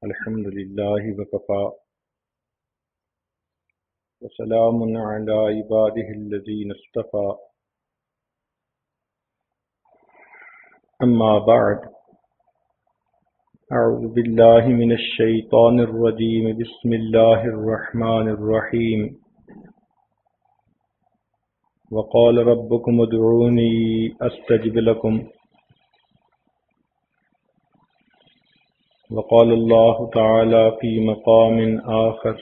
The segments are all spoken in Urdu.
الحمد لله وكفى وسلام على عباده الذين اصطفى أما بعد أعوذ بالله من الشيطان الرجيم بسم الله الرحمن الرحيم وقال ربكم ادعوني أستجب لكم وقال الله تعالى في مقام آخر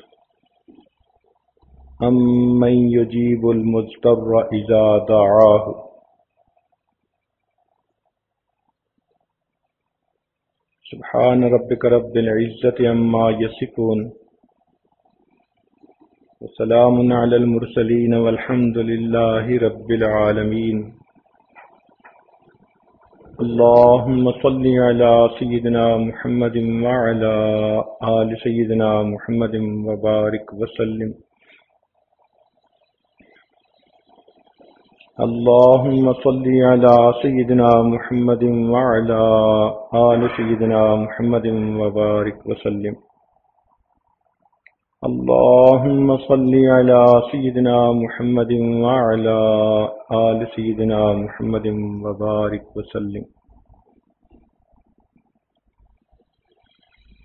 أَمَّن يُجِيبُ الْمُضْطَرَّ إِذَا دَعَاهُ سبحان ربك رب العزة عما يصفون وسلام على المرسلين والحمد لله رب العالمين اللهم صل على سيدنا محمد وعلى آل سيدنا محمد وبارك وسلم اللهم صل على سيدنا محمد وعلى آل سيدنا محمد وبارك وسلم اللهم صل على سيدنا محمد وعلى آل سيدنا محمد وبارك وسلم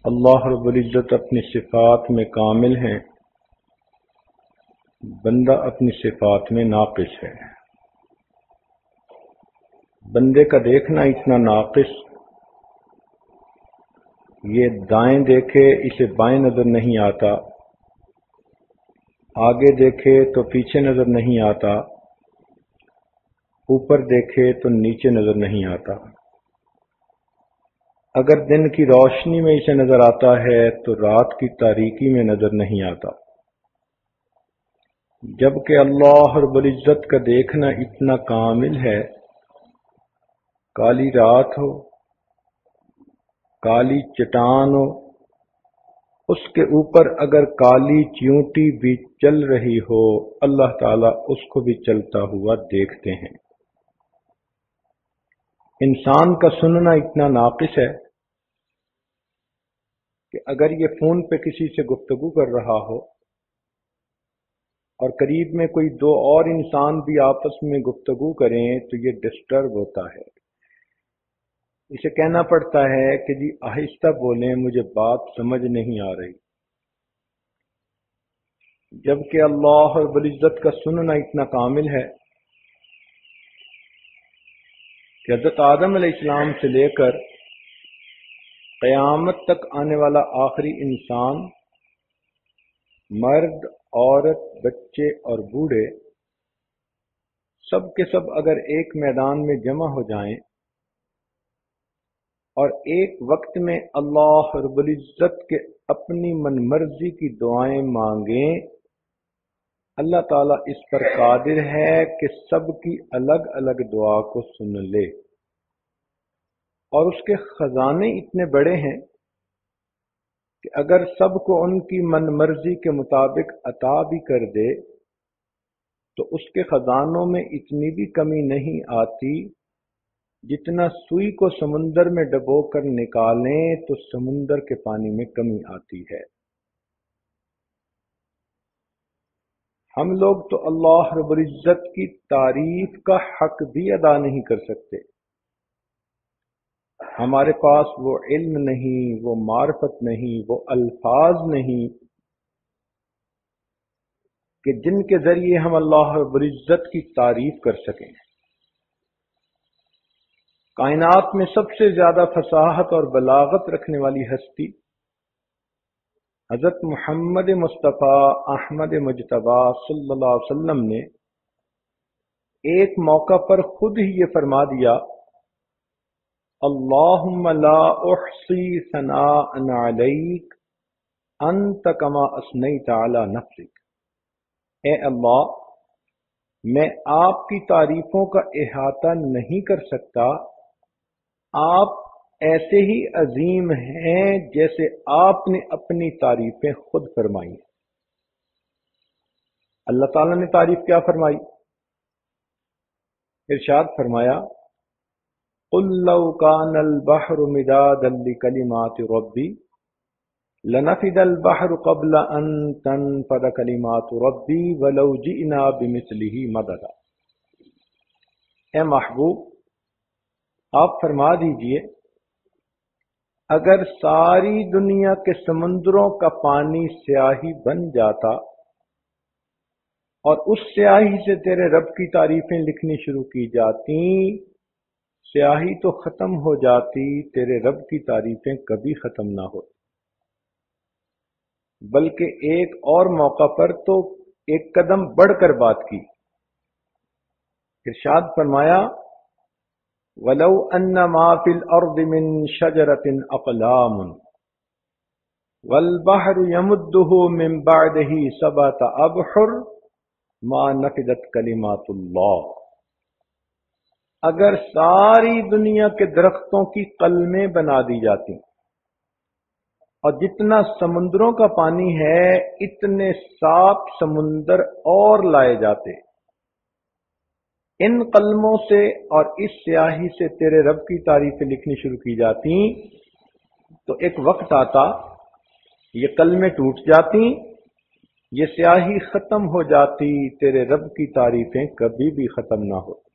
اللہ رب العزت اپنی صفات میں کامل ہیں، بندہ اپنی صفات میں ناقص ہے۔ بندے کا دیکھنا اتنا ناقص، یہ دائیں دیکھے اسے بائیں نظر نہیں آتا، آگے دیکھے تو پیچھے نظر نہیں آتا، اوپر دیکھے تو نیچے نظر نہیں آتا۔ اگر دن کی روشنی میں اسے نظر آتا ہے تو رات کی تاریکی میں نظر نہیں آتا۔ جبکہ اللہ رب العزت کا دیکھنا اتنا کامل ہے، کالی رات ہو، کالی چٹان ہو، اس کے اوپر اگر کالی چیونٹی بھی چل رہی ہو، اللہ تعالیٰ اس کو بھی چلتا ہوا دیکھتے ہیں۔ انسان کا سننا اتنا ناقص ہے کہ اگر یہ فون پہ کسی سے گفتگو کر رہا ہو اور قریب میں کوئی دو اور انسان بھی آپس میں گفتگو کریں تو یہ ڈسٹرب ہوتا ہے، اسے کہنا پڑتا ہے کہ جی آہستہ بولیں، مجھے بات سمجھ نہیں آ رہی۔ جبکہ اللہ رب العزت کا سننا اتنا کامل ہے کہ حضرت آدم علیہ السلام سے لے کر قیامت تک آنے والا آخری انسان، مرد، عورت، بچے اور بوڑھے، سب کے سب اگر ایک میدان میں جمع ہو جائیں اور ایک وقت میں اللہ رب العزت کے اپنی من مرضی کی دعائیں مانگیں، اللہ تعالیٰ اس پر قادر ہے کہ سب کی الگ الگ دعا کو سن لے، اور اس کے خزانے اتنے بڑے ہیں کہ اگر سب کو ان کی من مرضی کے مطابق عطا بھی کر دے تو اس کے خزانوں میں اتنی بھی کمی نہیں آتی، جتنا سوئی کو سمندر میں ڈبو کر نکالیں تو سمندر کے پانی میں کمی آتی ہے۔ ہم لوگ تو اللہ رب العزت کی تعریف کا حق بھی ادا نہیں کر سکتے، ہمارے پاس وہ علم نہیں، وہ معرفت نہیں، وہ الفاظ نہیں کہ جن کے ذریعے ہم اللہ رب العزت کی تعریف کر سکیں۔ کائنات میں سب سے زیادہ فصاحت اور بلاغت رکھنے والی ہستی حضرت محمد مصطفیٰ احمد مجتبی صلی اللہ علیہ وسلم نے ایک موقع پر خود ہی یہ فرما دیا، اللہم لا احصی ثناء علیک انت کما اثنیت علی نفسک، اے اللہ میں آپ کی تعریفوں کا احاطہ نہیں کر سکتا، آپ ایسے ہی عظیم ہیں جیسے آپ نے اپنی تعریفیں خود فرمائی ہیں۔ اللہ تعالیٰ نے تعریف کیا فرمائی؟ ارشاد فرمایا، قُلْ لَوْ كَانَ الْبَحْرُ مِدَادًا لِكَلِمَاتِ رَبِّي لنفد البحر قبل ان تنفد کلمات ربی ولو جئنا بمثلہ مددا۔ اے محبوب، آپ فرما دیجئے اگر ساری دنیا کے سمندروں کا پانی سیاہی بن جاتا اور اس سیاہی سے تیرے رب کی تعریفیں لکھنی شروع کی جاتی، سیاہی تو ختم ہو جاتی، تیرے رب کی تعریفیں کبھی ختم نہ ہوتی۔ بلکہ ایک اور موقع پر تو ایک قدم بڑھ کر بات کی، ارشاد فرمایا وَلَوْ أَنَّ مَا فِي الْأَرْضِ مِن شَجَرَةٍ أَقْلَامٌ وَالْبَحْرُ يَمُدُّهُ مِن بَعْدِهِ سَبْعَةَ أَبْحُرٍ مَا نَفِدَتْ كَلِمَاتُ اللَّهِ۔ اگر ساری دنیا کے درختوں کی قلمیں بنا دی جاتی اور جتنا سمندروں کا پانی ہے اتنے 7 سمندر اور لائے جاتے، ان قلموں سے اور اس سیاہی سے تیرے رب کی تعریفیں لکھنی شروع کی جاتی، تو ایک وقت آتا یہ قلمیں ٹوٹ جاتی، یہ سیاہی ختم ہو جاتی، تیرے رب کی تعریفیں کبھی بھی ختم نہ ہوتی۔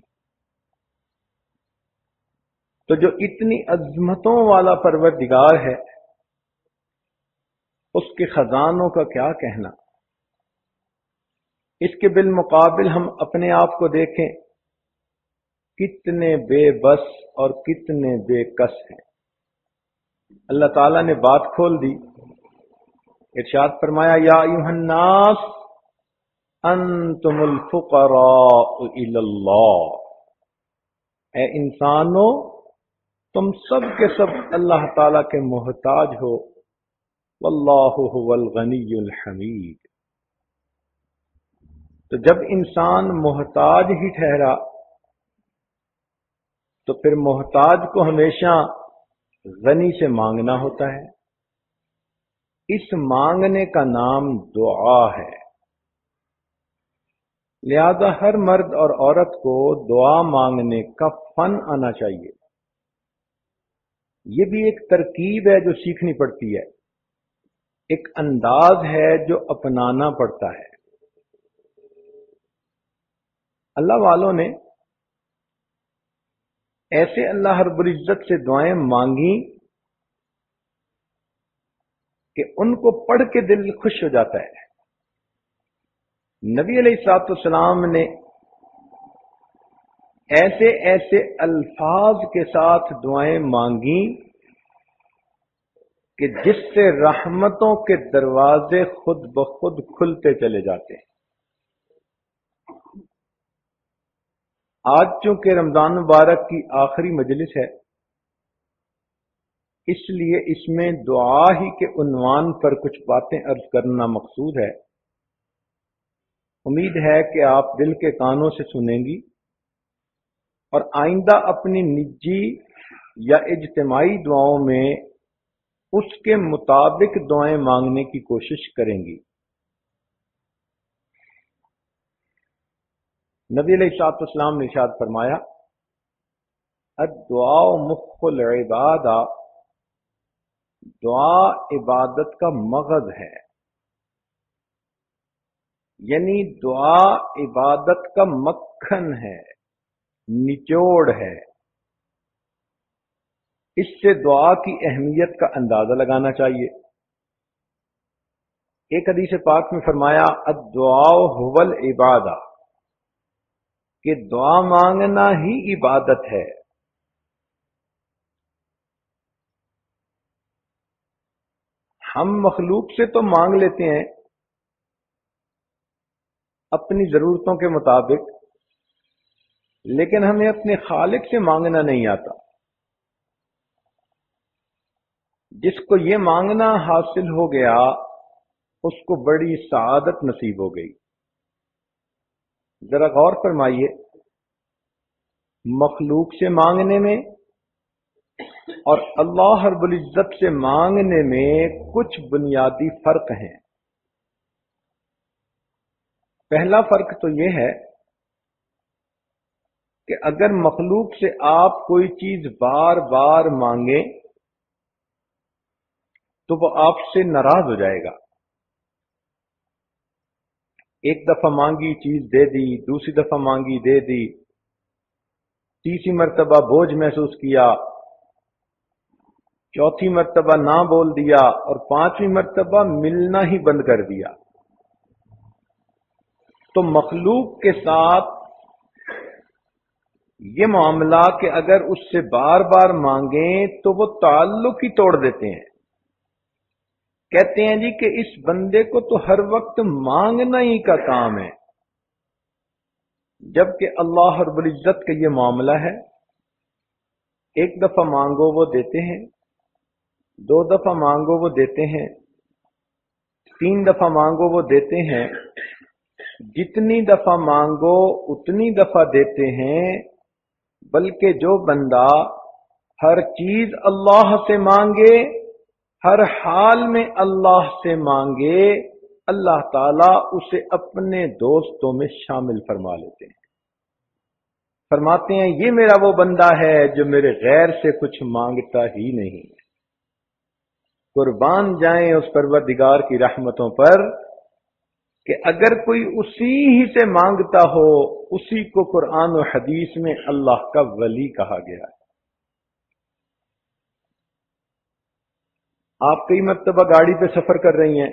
تو جو اتنی عظمتوں والا پروردگار ہے اس کے خزانوں کا کیا کہنا۔ اس کے بالمقابل ہم اپنے آپ کو دیکھیں، کتنے بے بس اور کتنے بے کس ہیں۔ اللہ تعالیٰ نے بات کھول دی، ارشاد فرمایا یا ایھا الناس انتم الفقراء الی اللہ، اے انسانوں تم سب کے سب اللہ تعالیٰ کے محتاج ہو، واللہ هو الغنی الحمید۔ تو جب انسان محتاج ہی ٹھہرا تو پھر محتاج کو ہمیشہ غنی سے مانگنا ہوتا ہے، اس مانگنے کا نام دعا ہے۔ لہذا ہر مرد اور عورت کو دعا مانگنے کا فن آنا چاہیے۔ یہ بھی ایک ترکیب ہے جو سیکھنی پڑتی ہے، ایک انداز ہے جو اپنانا پڑتا ہے۔ اللہ والوں نے ایسے اللہ رب العزت سے دعائیں مانگی کہ ان کو پڑھ کے دل خوش ہو جاتا ہے۔ نبی علیہ الصلوۃ والسلام نے ایسے ایسے الفاظ کے ساتھ دعائیں مانگی کہ جس سے رحمتوں کے دروازے خود بخود کھلتے چلے جاتے ہیں۔ آج چونکہ رمضان مبارک کی آخری مجلس ہے، اس لیے اس میں دعا ہی کے عنوان پر کچھ باتیں عرض کرنا مقصود ہے۔ امید ہے کہ آپ دل کے کانوں سے سنیں گی اور آئندہ اپنی نجی یا اجتماعی دعاؤں میں اس کے مطابق دعائیں مانگنے کی کوشش کریں گی۔ نبی علیہ الصلوۃ والسلام نے ارشاد فرمایا الدعاء مخ العبادہ، دعا عبادت کا مغز ہے، یعنی دعا عبادت کا مکھن ہے، نچوڑ ہے۔ اس سے دعا کی اہمیت کا اندازہ لگانا چاہیے۔ ایک حدیث پاک میں فرمایا الدعاء هو العبادہ، کہ دعا مانگنا ہی عبادت ہے۔ ہم مخلوق سے تو مانگ لیتے ہیں اپنی ضرورتوں کے مطابق، لیکن ہمیں اپنے خالق سے مانگنا نہیں آتا۔ جس کو یہ مانگنا حاصل ہو گیا اس کو بڑی سعادت نصیب ہو گئی۔ ذرا غور فرمائیے، مخلوق سے مانگنے میں اور اللہ رب العزت سے مانگنے میں کچھ بنیادی فرق ہیں۔ پہلا فرق تو یہ ہے کہ اگر مخلوق سے آپ کوئی چیز بار بار مانگیں تو وہ آپ سے ناراض ہو جائے گا. ایک دفعہ مانگی چیز دے دی، دوسری دفعہ مانگی دے دی، تیسری مرتبہ بوجھ محسوس کیا، چوتھی مرتبہ نہ بول دیا، اور پانچویں مرتبہ ملنا ہی بند کر دیا. تو مخلوق کے ساتھ یہ معاملہ کہ اگر اس سے بار بار مانگیں تو وہ تعلق ہی توڑ دیتے ہیں. کہتے ہیں جی کہ اس بندے کو تو ہر وقت مانگنا ہی کا کام ہے، جبکہ اللہ رب العزت کا یہ معاملہ ہے، ایک دفعہ مانگو وہ دیتے ہیں، دو دفعہ مانگو وہ دیتے ہیں، تین دفعہ مانگو وہ دیتے ہیں، جتنی دفعہ مانگو اتنی دفعہ دیتے ہیں. بلکہ جو بندہ ہر چیز اللہ سے مانگے، ہر حال میں اللہ سے مانگے، اللہ تعالیٰ اسے اپنے دوستوں میں شامل فرما لیتے ہیں. فرماتے ہیں یہ میرا وہ بندہ ہے جو میرے غیر سے کچھ مانگتا ہی نہیں. قربان جائیں اس پروردگار کی رحمتوں پر کہ اگر کوئی اسی ہی سے مانگتا ہو، اسی کو قرآن و حدیث میں اللہ کا ولی کہا گیا ہے. آپ کئی مرتبہ گاڑی پہ سفر کر رہی ہیں،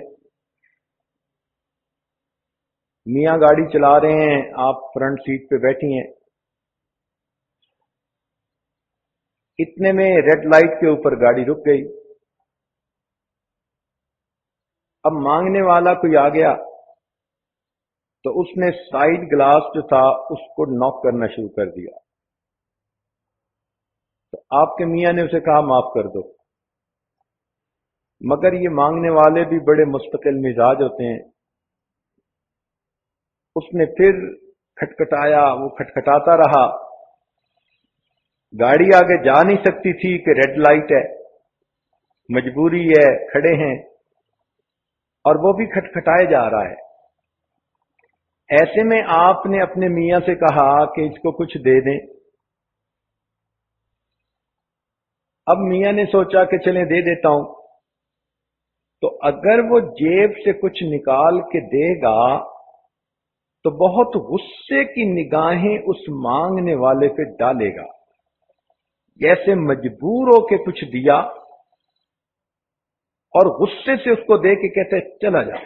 میاں گاڑی چلا رہے ہیں، آپ فرنٹ سیٹ پہ بیٹھی ہیں، اتنے میں ریڈ لائٹ کے اوپر گاڑی رک گئی. اب مانگنے والا کوئی آ گیا تو اس نے سائیڈ گلاس جو تھا اس کو ناک کرنا شروع کر دیا. تو آپ کے میاں نے اسے کہا معاف کر دو. مگر یہ مانگنے والے بھی بڑے مستقل مزاج ہوتے ہیں. اس نے پھر کھٹکھٹایا، وہ کھٹکھٹاتا رہا. گاڑی آگے جا نہیں سکتی تھی کہ ریڈ لائٹ ہے، مجبوری ہے، کھڑے ہیں، اور وہ بھی کھٹکھٹائے جا رہا ہے. ایسے میں آپ نے اپنے میاں سے کہا کہ اس کو کچھ دے دیں. اب میاں نے سوچا کہ چلیں دے دیتا ہوں. تو اگر وہ جیب سے کچھ نکال کے دے گا تو بہت غصے کی نگاہیں اس مانگنے والے پہ ڈالے گا، جیسے مجبور ہو کے کچھ دیا اور غصے سے اس کو دے کے کہتے چلا جا.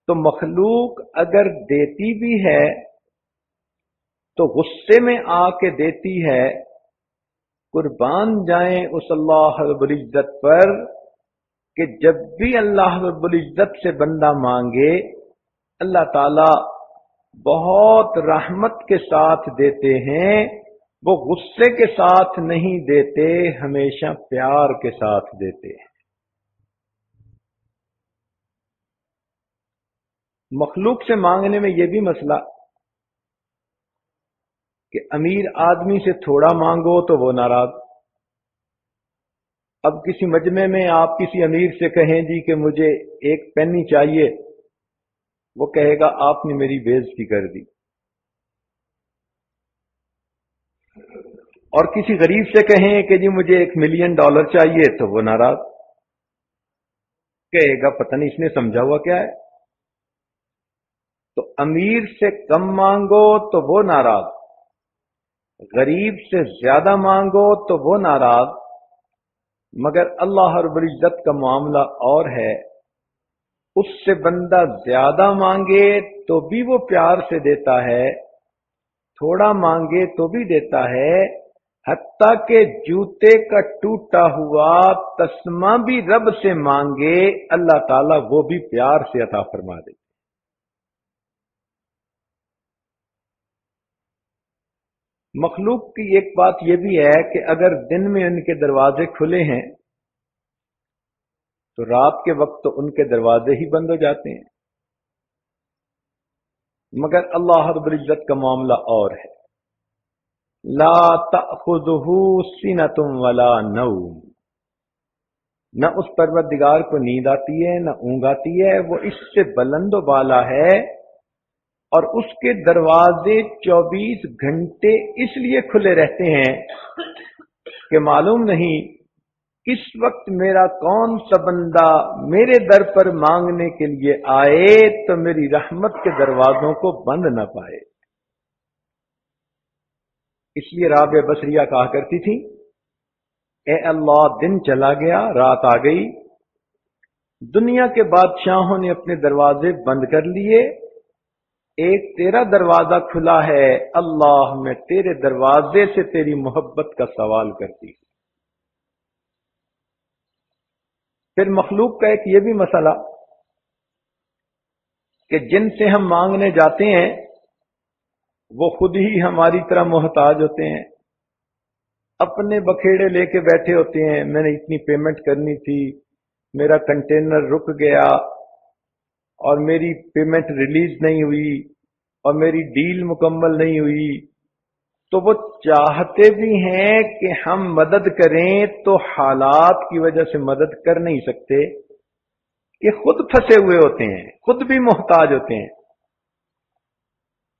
تو مخلوق اگر دیتی بھی ہے تو غصے میں آ کے دیتی ہے. قربان جائیں اس اللہ رب العزت پر کہ جب بھی اللہ رب العزت سے بندہ مانگے اللہ تعالی بہت رحمت کے ساتھ دیتے ہیں. وہ غصے کے ساتھ نہیں دیتے، ہمیشہ پیار کے ساتھ دیتے ہیں. مخلوق سے مانگنے میں یہ بھی مسئلہ کہ امیر آدمی سے تھوڑا مانگو تو وہ ناراض. اب کسی مجمع میں آپ کسی امیر سے کہیں جی کہ مجھے ایک پینی چاہیے، وہ کہے گا آپ نے میری بے عزتی کر دی. اور کسی غریب سے کہیں کہ جی مجھے $1 ملین چاہیے تو وہ ناراض، کہے گا پتہ نہیں اس نے سمجھا ہوا کیا ہے. تو امیر سے کم مانگو تو وہ ناراض، غریب سے زیادہ مانگو تو وہ ناراض. مگر اللہ رب العزت کا معاملہ اور ہے، اس سے بندہ زیادہ مانگے تو بھی وہ پیار سے دیتا ہے، تھوڑا مانگے تو بھی دیتا ہے. حتیٰ کہ جوتے کا ٹوٹا ہوا تسمہ بھی رب سے مانگے اللہ تعالیٰ وہ بھی پیار سے عطا فرما دے. مخلوق کی ایک بات یہ بھی ہے کہ اگر دن میں ان کے دروازے کھلے ہیں تو رات کے وقت تو ان کے دروازے ہی بند ہو جاتے ہیں. مگر اللہ رب العزت کا معاملہ اور ہے. لا تأخذہ سنۃ ولا نوم، نہ اس پروردگار کو نیند آتی ہے نہ اونگ آتی ہے. وہ اس سے بلند و بالا ہے اور اس کے دروازے 24 گھنٹے اس لیے کھلے رہتے ہیں کہ معلوم نہیں کس وقت میرا کون سا بندہ میرے در پر مانگنے کے لیے آئے تو میری رحمت کے دروازوں کو بند نہ پائے۔ اس لیے رابعہ بصریہ کہا کرتی تھی، اے اللہ دن چلا گیا، رات آ گئی، دنیا کے بادشاہوں نے اپنے دروازے بند کر لیے، ایک تیرا دروازہ کھلا ہے، اللہ میں تیرے دروازے سے تیری محبت کا سوال کرتی۔ پھر مخلوق کا ایک یہ بھی مسئلہ کہ جن سے ہم مانگنے جاتے ہیں وہ خود ہی ہماری طرح محتاج ہوتے ہیں، اپنے بکھیڑے لے کے بیٹھے ہوتے ہیں، میں نے اتنی پیمنٹ کرنی تھی، میرا کنٹینر رک گیا اور میری پیمنٹ ریلیز نہیں ہوئی اور میری ڈیل مکمل نہیں ہوئی، تو وہ چاہتے بھی ہیں کہ ہم مدد کریں تو حالات کی وجہ سے مدد کر نہیں سکتے، کہ خود پھنسے ہوئے ہوتے ہیں، خود بھی محتاج ہوتے ہیں۔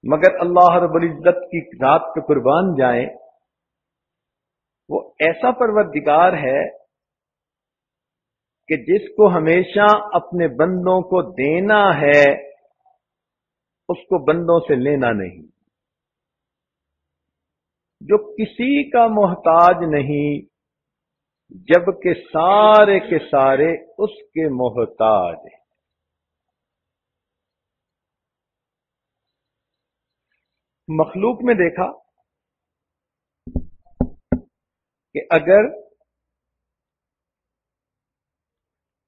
مگر اللہ رب العزت کی ذات پہ قربان جائیں، وہ ایسا پروردگار ہے کہ جس کو ہمیشہ اپنے بندوں کو دینا ہے، اس کو بندوں سے لینا نہیں، جو کسی کا محتاج نہیں جبکہ سارے کے سارے اس کے محتاج ہیں۔ مخلوق میں دیکھا کہ اگر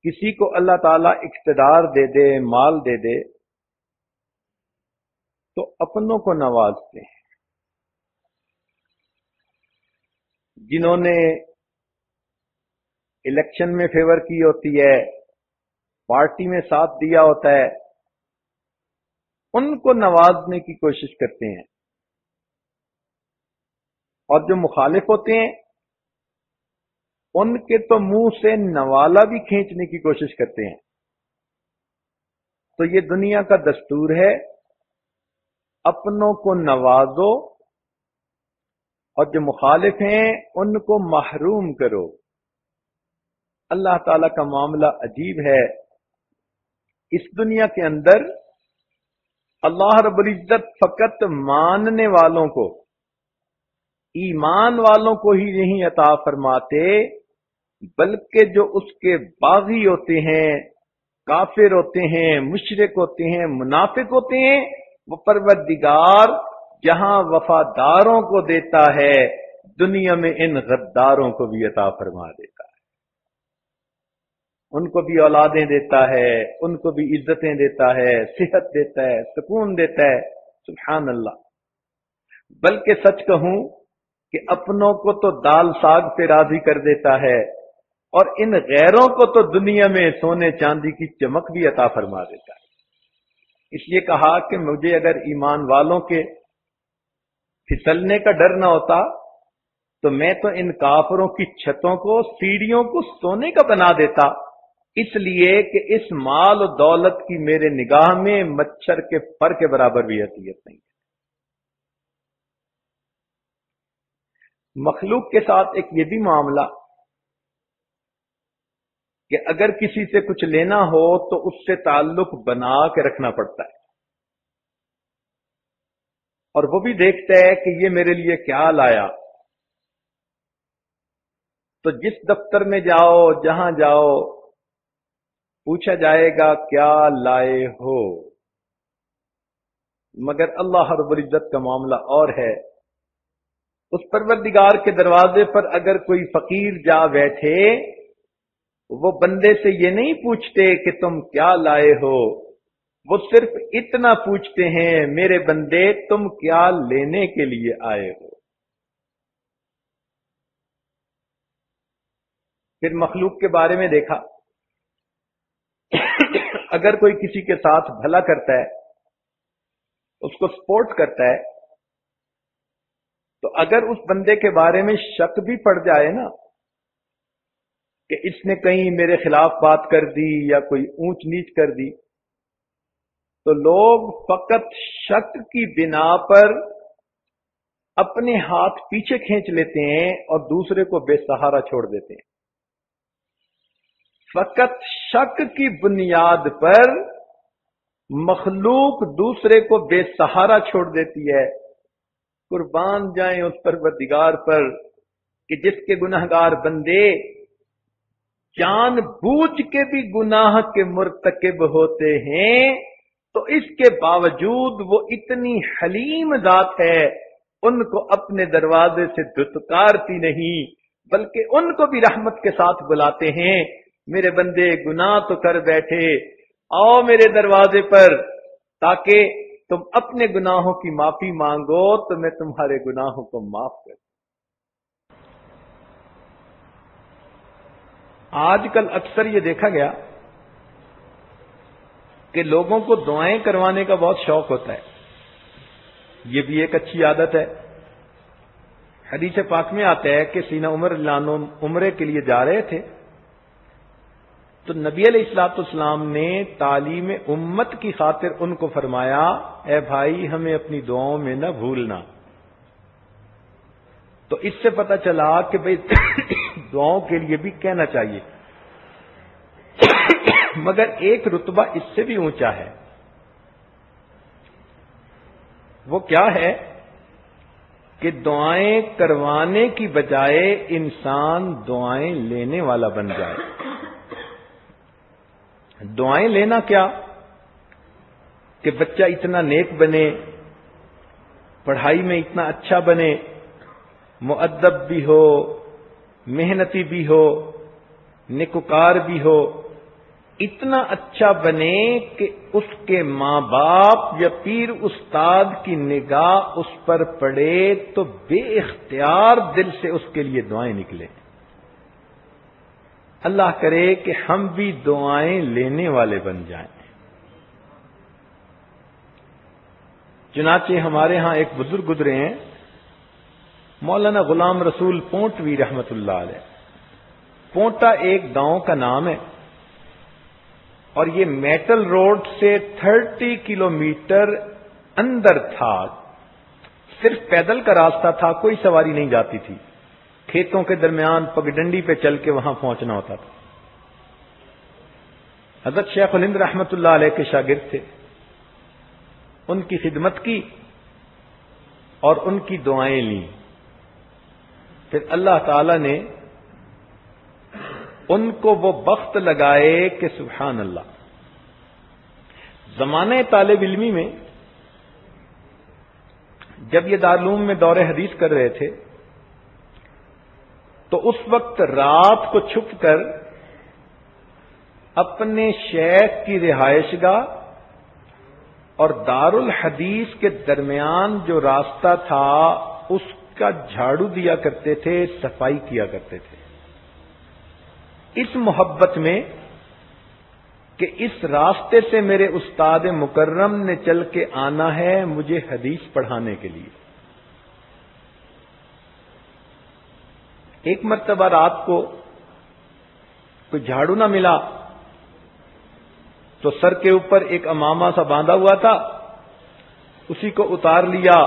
کسی کو اللہ تعالیٰ اقتدار دے دے، مال دے دے، تو اپنوں کو نوازتے ہیں۔ جنہوں نے الیکشن میں فیور کی ہوتی ہے، پارٹی میں ساتھ دیا ہوتا ہے، ان کو نوازنے کی کوشش کرتے ہیں، اور جو مخالف ہوتے ہیں ان کے تو منہ سے نوالا بھی کھینچنے کی کوشش کرتے ہیں۔ تو یہ دنیا کا دستور ہے، اپنوں کو نوازو اور جو مخالف ہیں ان کو محروم کرو۔ اللہ تعالی کا معاملہ عجیب ہے، اس دنیا کے اندر اللہ رب العزت فقط ماننے والوں کو، ایمان والوں کو ہی نہیں عطا فرماتے، بلکہ جو اس کے باغی ہوتے ہیں، کافر ہوتے ہیں، مشرک ہوتے ہیں، منافق ہوتے ہیں، وہ پروردگار جہاں وفاداروں کو دیتا ہے، دنیا میں ان غداروں کو بھی عطا فرما دیتا ہے، ان کو بھی اولادیں دیتا ہے، ان کو بھی عزتیں دیتا ہے، صحت دیتا ہے، سکون دیتا ہے، سبحان اللہ۔ بلکہ سچ کہوں کہ اپنوں کو تو دال ساگ پہ راضی کر دیتا ہے، اور ان غیروں کو تو دنیا میں سونے چاندی کی چمک بھی عطا فرما دیتا ہے۔ اس لیے کہا کہ مجھے اگر ایمان والوں کے پھسلنے کا ڈر نہ ہوتا تو میں تو ان کافروں کی چھتوں کو، سیڑھیوں کو سونے کا بنا دیتا، اس لیے کہ اس مال و دولت کی میرے نگاہ میں مچھر کے پر کے برابر بھی حیثیت نہیں ہے۔ مخلوق کے ساتھ ایک یہ بھی معاملہ کہ اگر کسی سے کچھ لینا ہو تو اس سے تعلق بنا کے رکھنا پڑتا ہے، اور وہ بھی دیکھتا ہے کہ یہ میرے لیے کیا لایا۔ تو جس دفتر میں جاؤ، جہاں جاؤ، پوچھا جائے گا کیا لائے ہو، مگر اللہ رب العزت کا معاملہ اور ہے۔ اس پروردگار کے دروازے پر اگر کوئی فقیر جا بیٹھے، وہ بندے سے یہ نہیں پوچھتے کہ تم کیا لائے ہو، وہ صرف اتنا پوچھتے ہیں میرے بندے تم کیا لینے کے لیے آئے ہو۔ پھر مخلوق کے بارے میں دیکھا، اگر کوئی کسی کے ساتھ بھلا کرتا ہے، اس کو سپورٹ کرتا ہے، تو اگر اس بندے کے بارے میں شک بھی پڑ جائے نا کہ اس نے کہیں میرے خلاف بات کر دی یا کوئی اونچ نیچ کر دی، تو لوگ فقط شک کی بنا پر اپنے ہاتھ پیچھے کھینچ لیتے ہیں اور دوسرے کو بے سہارا چھوڑ دیتے ہیں۔ فقط شک کی بنیاد پر مخلوق دوسرے کو بے سہارا چھوڑ دیتی ہے. قربان جائیں اس پروردگار پر کہ جس کے گناہگار بندے جان بوجھ کے بھی گناہ کے مرتکب ہوتے ہیں تو اس کے باوجود وہ اتنی حلیم ذات ہے، ان کو اپنے دروازے سے دھتکارتی نہیں بلکہ ان کو بھی رحمت کے ساتھ بلاتے ہیں. میرے بندے گناہ تو کر بیٹھے، آؤ میرے دروازے پر تاکہ تم اپنے گناہوں کی معافی مانگو تو میں تمہارے گناہوں کو معاف کر دوں. آج کل اکثر یہ دیکھا گیا کہ لوگوں کو دعائیں کروانے کا بہت شوق ہوتا ہے. یہ بھی ایک اچھی عادت ہے. حدیث پاک میں آتا ہے کہ سیدنا عمر رضی اللہ عنہ عمرے کے لیے جا رہے تھے تو نبی علیہ الصلوۃ والسلام نے تعلیم امت کی خاطر ان کو فرمایا، اے بھائی ہمیں اپنی دعاؤں میں نہ بھولنا. تو اس سے پتہ چلا کہ بھئی دعاؤں کے لیے بھی کہنا چاہیے، مگر ایک رتبہ اس سے بھی اونچا ہے. وہ کیا ہے کہ دعائیں کروانے کی بجائے انسان دعائیں لینے والا بن جائے. دعائیں لینا کیا کہ بچہ اتنا نیک بنے، پڑھائی میں اتنا اچھا بنے، مؤدب بھی ہو، محنتی بھی ہو، نیکوکار بھی ہو، اتنا اچھا بنے کہ اس کے ماں باپ یا پیر استاد کی نگاہ اس پر پڑے تو بے اختیار دل سے اس کے لیے دعائیں نکلیں. اللہ کرے کہ ہم بھی دعائیں لینے والے بن جائیں. چنانچہ ہمارے ہاں ایک بزرگ گزرے ہیں، مولانا غلام رسول پونٹوی رحمت اللہ علیہ. پونٹا ایک گاؤں کا نام ہے اور یہ میٹل روڈ سے 30 کلومیٹر اندر تھا. صرف پیدل کا راستہ تھا، کوئی سواری نہیں جاتی تھی. کھیتوں کے درمیان پگڈنڈی پہ چل کے وہاں پہنچنا ہوتا تھا. حضرت شیخ الہند رحمت اللہ علیہ کے شاگرد تھے. ان کی خدمت کی اور ان کی دعائیں لیں. پھر اللہ تعالی نے ان کو وہ بخت لگائے کہ سبحان اللہ. زمانہ طالب علمی میں جب یہ دارالعلوم میں دور حدیث کر رہے تھے تو اس وقت رات کو چھپ کر اپنے شیخ کی رہائش گاہ اور دارالحدیث کے درمیان جو راستہ تھا اس کا جھاڑو دیا کرتے تھے، صفائی کیا کرتے تھے، اس محبت میں کہ اس راستے سے میرے استاد مکرم نے چل کے آنا ہے مجھے حدیث پڑھانے کے لیے. ایک مرتبہ رات کو کوئی جھاڑو نہ ملا تو سر کے اوپر ایک امامہ سا باندھا ہوا تھا، اسی کو اتار لیا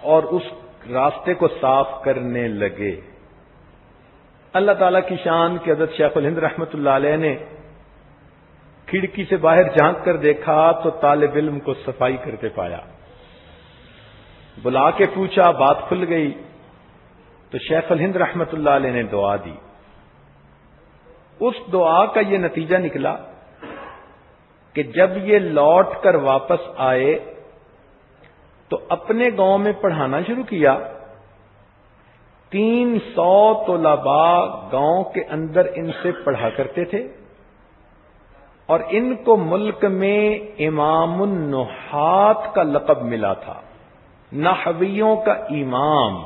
اور اس راستے کو صاف کرنے لگے. اللہ تعالیٰ کی شان کہ حضرت شیخ الہند رحمت اللہ علیہ نے کھڑکی سے باہر جھانک کر دیکھا تو طالب علم کو صفائی کرتے پایا. بلا کے پوچھا، بات کھل گئی تو شیخ الہند رحمت اللہ علیہ نے دعا دی. اس دعا کا یہ نتیجہ نکلا کہ جب یہ لوٹ کر واپس آئے تو اپنے گاؤں میں پڑھانا شروع کیا. 300 طلباء گاؤں کے اندر ان سے پڑھا کرتے تھے اور ان کو ملک میں امام النحات کا لقب ملا تھا، نحویوں کا امام.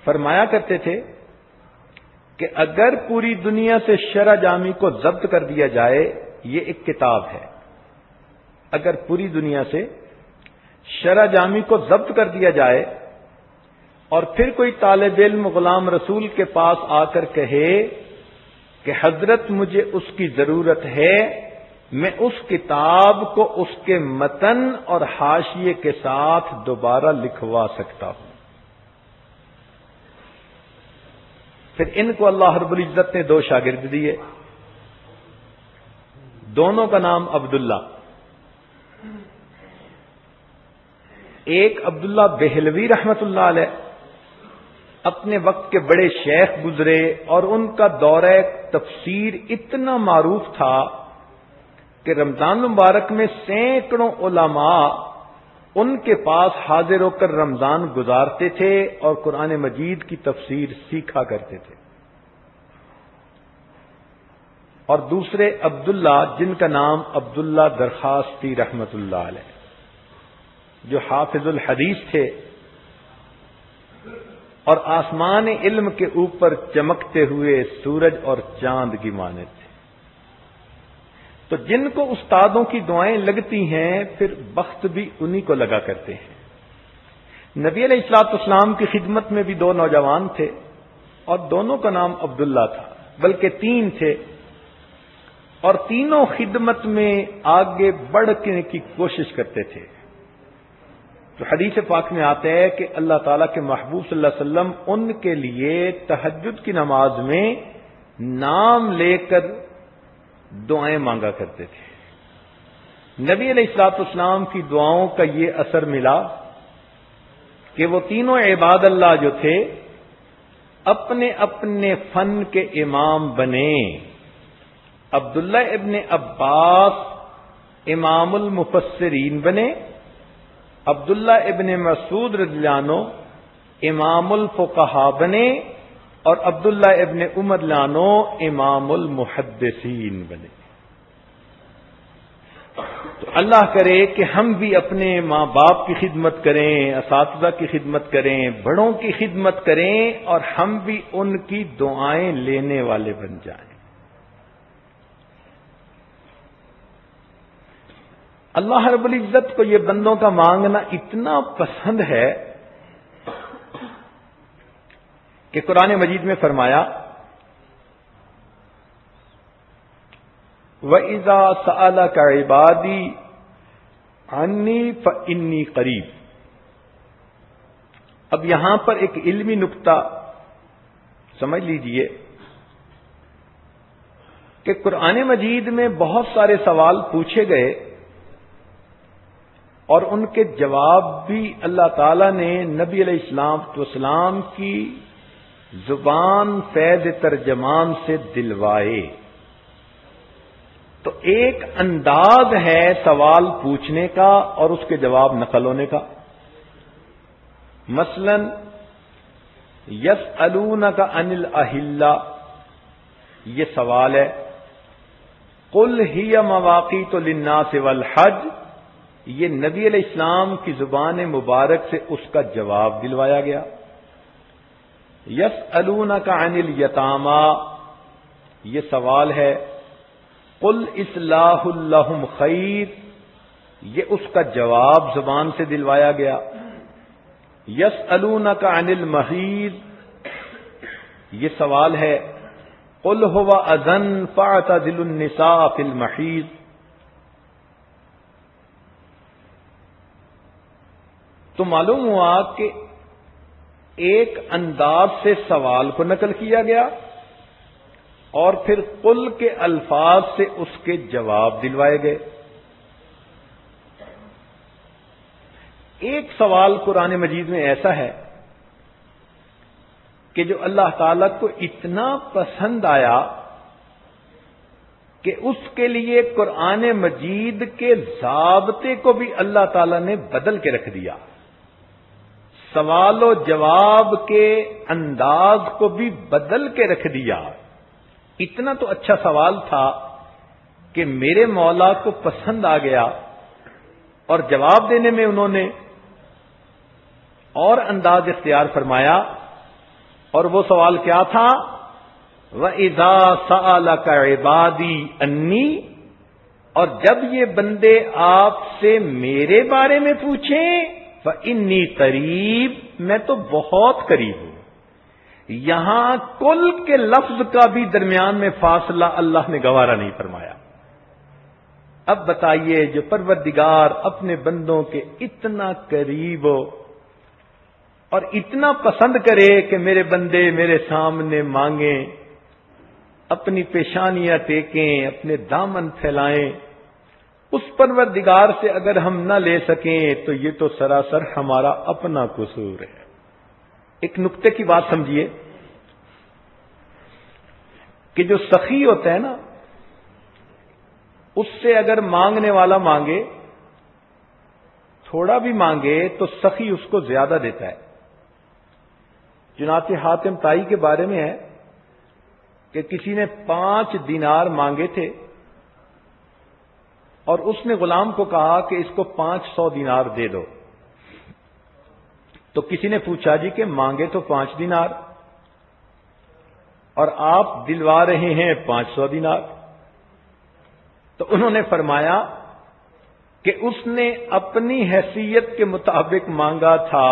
فرمایا کرتے تھے کہ اگر پوری دنیا سے شرح جامی کو ضبط کر دیا جائے، یہ ایک کتاب ہے، اگر پوری دنیا سے شرح جامی کو ضبط کر دیا جائے اور پھر کوئی طالب علم غلام رسول کے پاس آ کر کہے کہ حضرت مجھے اس کی ضرورت ہے، میں اس کتاب کو اس کے متن اور حاشیے کے ساتھ دوبارہ لکھوا سکتا ہوں. پھر ان کو اللہ رب العزت نے 2 شاگرد دیے، دونوں کا نام عبداللہ، ایک عبداللہ بہلوی رحمت اللہ علیہ، اپنے وقت کے بڑے شیخ گزرے اور ان کا دورہ تفسیر اتنا معروف تھا کہ رمضان مبارک میں سینکڑوں علماء ان کے پاس حاضر ہو کر رمضان گزارتے تھے اور قرآن مجید کی تفسیر سیکھا کرتے تھے۔ اور دوسرے عبداللہ جن کا نام عبداللہ درخواستی رحمت اللہ علیہ، جو حافظ الحدیث تھے اور آسمان علم کے اوپر چمکتے ہوئے سورج اور چاند کی مانند تھے۔ تو جن کو استادوں کی دعائیں لگتی ہیں پھر بخت بھی انہی کو لگا کرتے ہیں۔ نبی علیہ الصلوۃ والسلام کی خدمت میں بھی 2 نوجوان تھے اور دونوں کا نام عبداللہ تھا، بلکہ 3 تھے، اور تینوں خدمت میں آگے بڑھنے کی کوشش کرتے تھے۔ تو حدیث پاک میں آتا ہے کہ اللہ تعالیٰ کے محبوب صلی اللہ علیہ وسلم ان کے لیے تہجد کی نماز میں نام لے کر دعائیں مانگا کرتے تھے۔ نبی علیہ الصلوۃ والسلام کی دعاؤں کا یہ اثر ملا کہ وہ تینوں عباد اللہ جو تھے اپنے اپنے فن کے امام بنے۔ عبداللہ ابن عباس امام المفسرین بنے، عبداللہ ابن مسعود رضی اللہ عنہ امام الفقہاء بنے، اور عبداللہ ابن عمر رضی اللہ عنہ امام المحدثین بنے۔ تو اللہ کرے کہ ہم بھی اپنے ماں باپ کی خدمت کریں، اساتذہ کی خدمت کریں، بڑوں کی خدمت کریں، اور ہم بھی ان کی دعائیں لینے والے بن جائیں۔ اللہ رب العزت کو یہ بندوں کا مانگنا اتنا پسند ہے کہ قرآن مجید میں فرمایا وَإِذَا سَأَلَكَ عِبَادِي عَنِّي فَإِنِّي قَرِيبٌ۔ اب یہاں پر ایک علمی نکتہ سمجھ لیجئے کہ قرآن مجید میں بہت سارے سوال پوچھے گئے اور ان کے جواب بھی اللہ تعالیٰ نے نبی علیہ السلام کی زبان فیض ترجمان سے دلوائے۔ تو ایک انداز ہے سوال پوچھنے کا اور اس کے جواب نقل ہونے کا۔ مثلا یسألونک عن الاہلہ، یہ سوال ہے، قل ہی مواقیت للناس والحج، یہ نبی علیہ السلام کی زبان مبارک سے اس کا جواب دلوایا گیا۔ یسألونک عن الیتامی، یہ سوال ہے، قل اصلاح لہم خیر، یہ اس کا جواب زبان سے دلوایا گیا۔ یسألونک عن المحیض، یہ سوال ہے، قل هو اذن فاعتزلوا النساء فی المحیض۔ تو معلوم ہوا کہ ایک انداز سے سوال کو نقل کیا گیا اور پھر قل کے الفاظ سے اس کے جواب دلوائے گئے۔ ایک سوال قرآن مجید میں ایسا ہے کہ جو اللہ تعالیٰ کو اتنا پسند آیا کہ اس کے لیے قرآن مجید کے ضابطے کو بھی اللہ تعالیٰ نے بدل کے رکھ دیا، سوال و جواب کے انداز کو بھی بدل کے رکھ دیا۔ اتنا تو اچھا سوال تھا کہ میرے مولا کو پسند آ گیا اور جواب دینے میں انہوں نے اور انداز اختیار فرمایا، اور وہ سوال کیا تھا؟ وَإِذَا سَأَلَكَ عِبَادِي أَنِّي، اور جب یہ بندے آپ سے میرے بارے میں پوچھیں فَإِنِّي قریب، میں تو بہت قریب ہوں۔ یہاں کل کے لفظ کا بھی درمیان میں فاصلہ اللہ نے گوارا نہیں فرمایا۔ اب بتائیے، جو پروردگار اپنے بندوں کے اتنا قریب ہو اور اتنا پسند کرے کہ میرے بندے میرے سامنے مانگیں، اپنی پیشانیاں ٹیکیں، اپنے دامن پھیلائیں، اس پروردگار سے اگر ہم نہ لے سکیں تو یہ تو سراسر ہمارا اپنا قصور ہے۔ ایک نقطے کی بات سمجھیے کہ جو سخی ہوتا ہے نا، اس سے اگر مانگنے والا مانگے، تھوڑا بھی مانگے تو سخی اس کو زیادہ دیتا ہے۔ چنانچہ حاتم طائی کے بارے میں ہے کہ کسی نے 5 دینار مانگے تھے اور اس نے غلام کو کہا کہ اس کو 500 دینار دے دو۔ تو کسی نے پوچھا جی کہ مانگے تو 5 دینار اور آپ دلوا رہے ہیں 500 دینار۔ تو انہوں نے فرمایا کہ اس نے اپنی حیثیت کے مطابق مانگا تھا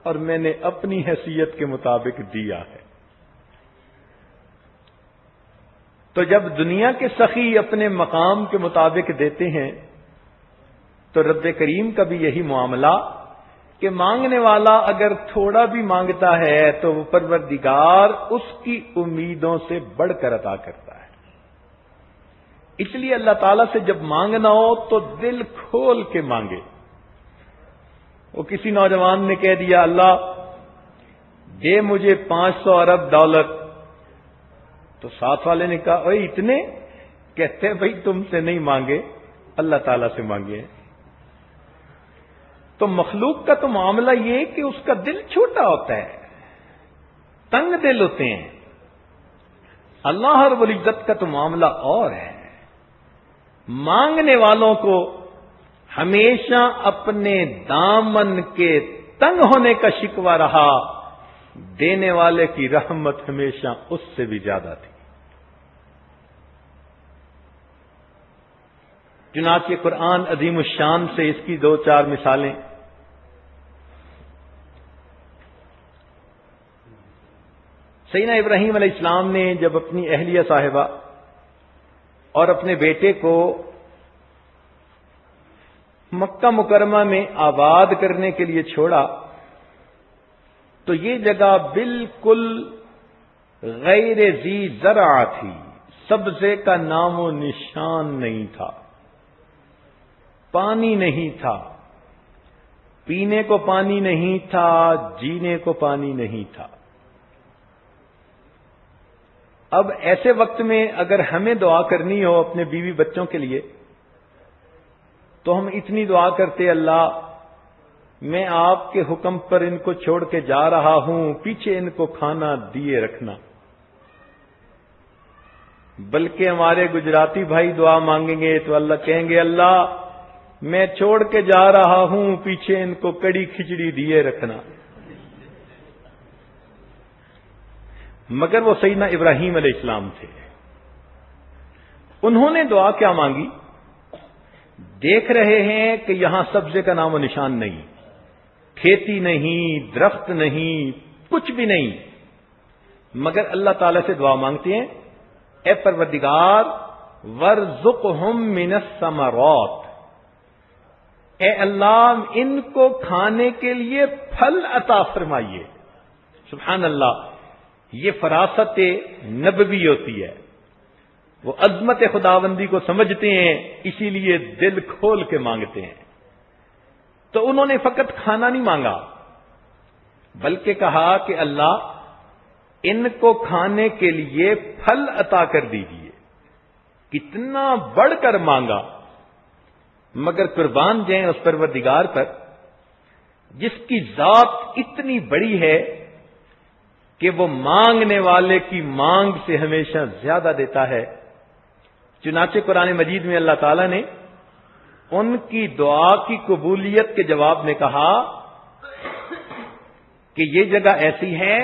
اور میں نے اپنی حیثیت کے مطابق دیا ہے۔ تو جب دنیا کے سخی اپنے مقام کے مطابق دیتے ہیں تو رب کریم کا بھی یہی معاملہ کہ مانگنے والا اگر تھوڑا بھی مانگتا ہے تو وہ پروردگار اس کی امیدوں سے بڑھ کر عطا کرتا ہے۔ اس لیے اللہ تعالیٰ سے جب مانگنا ہو تو دل کھول کے مانگے۔ وہ کسی نوجوان نے کہہ دیا اللہ دے مجھے 500 ارب ڈالر، تو ساتھ والے نے کہا اوے اتنے؟ کہتے بھائی تم سے نہیں مانگے، اللہ تعالیٰ سے مانگے۔ تو مخلوق کا تو معاملہ یہ کہ اس کا دل چھوٹا ہوتا ہے، تنگ دل ہوتے ہیں۔ اللہ رب العزت کا تو معاملہ اور ہے، مانگنے والوں کو ہمیشہ اپنے دامن کے تنگ ہونے کا شکوہ رہا، دینے والے کی رحمت ہمیشہ اس سے بھی زیادہ تھی۔ چنانچہ قرآن عظیم الشان سے اس کی 2-4 مثالیں۔ سیدنا ابراہیم علیہ السلام نے جب اپنی اہلیہ صاحبہ اور اپنے بیٹے کو مکہ مکرمہ میں آباد کرنے کے لیے چھوڑا تو یہ جگہ بالکل غیر ذی زرع تھی، سبزے کا نام و نشان نہیں تھا، پانی نہیں تھا، پینے کو پانی نہیں تھا، جینے کو پانی نہیں تھا۔ اب ایسے وقت میں اگر ہمیں دعا کرنی ہو اپنے بیوی بچوں کے لیے تو ہم اتنی دعا کرتے اللہ میں آپ کے حکم پر ان کو چھوڑ کے جا رہا ہوں، پیچھے ان کو کھانا دیے رکھنا۔ بلکہ ہمارے گجراتی بھائی دعا مانگیں گے تو اللہ کہیں گے اللہ میں چھوڑ کے جا رہا ہوں، پیچھے ان کو کڑی کھچڑی دیے رکھنا۔ مگر وہ سیدنا ابراہیم علیہ السلام تھے، انہوں نے دعا کیا مانگی؟ دیکھ رہے ہیں کہ یہاں سبزے کا نام و نشان نہیں، کھیتی نہیں، درخت نہیں، کچھ بھی نہیں، مگر اللہ تعالی سے دعا مانگتے ہیں اے پروردگار وارزقہم من الثمرات، اے اللہ ان کو کھانے کے لیے پھل عطا فرمائیے۔ سبحان اللہ، یہ فراست نبوی ہوتی ہے، وہ عظمت خداوندی کو سمجھتے ہیں، اسی لیے دل کھول کے مانگتے ہیں۔ تو انہوں نے فقط کھانا نہیں مانگا بلکہ کہا کہ اللہ ان کو کھانے کے لیے پھل عطا کر دیجیے۔ کتنا بڑھ کر مانگا، مگر قربان جائیں اس پروردگار پر جس کی ذات اتنی بڑی ہے کہ وہ مانگنے والے کی مانگ سے ہمیشہ زیادہ دیتا ہے۔ چنانچہ قرآن مجید میں اللہ تعالیٰ نے ان کی دعا کی قبولیت کے جواب میں کہا کہ یہ جگہ ایسی ہے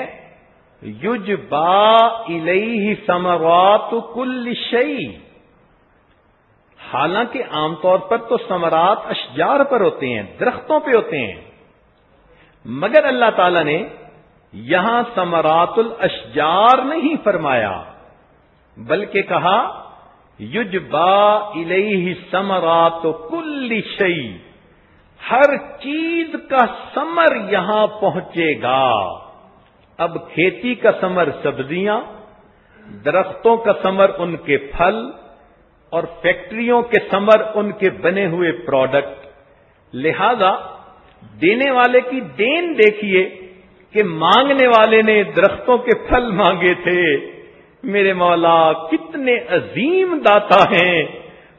یجبا الیہ ثمرات کل شیء، حالانکہ عام طور پر تو ثمرات اشجار پر ہوتے ہیں، درختوں پہ ہوتے ہیں، مگر اللہ تعالیٰ نے یہاں ثمرات الاشجار نہیں فرمایا بلکہ کہا یجبا الیہ ثمرات کل شیء، ہر چیز کا ثمر یہاں پہنچے گا۔ اب کھیتی کا ثمر سبزیاں، درختوں کا ثمر ان کے پھل، اور فیکٹریوں کے ثمر ان کے بنے ہوئے پروڈکٹ۔ لہذا دینے والے کی دین دیکھیے کہ مانگنے والے نے درختوں کے پھل مانگے تھے۔ میرے مولا کتنے عظیم داتا ہیں،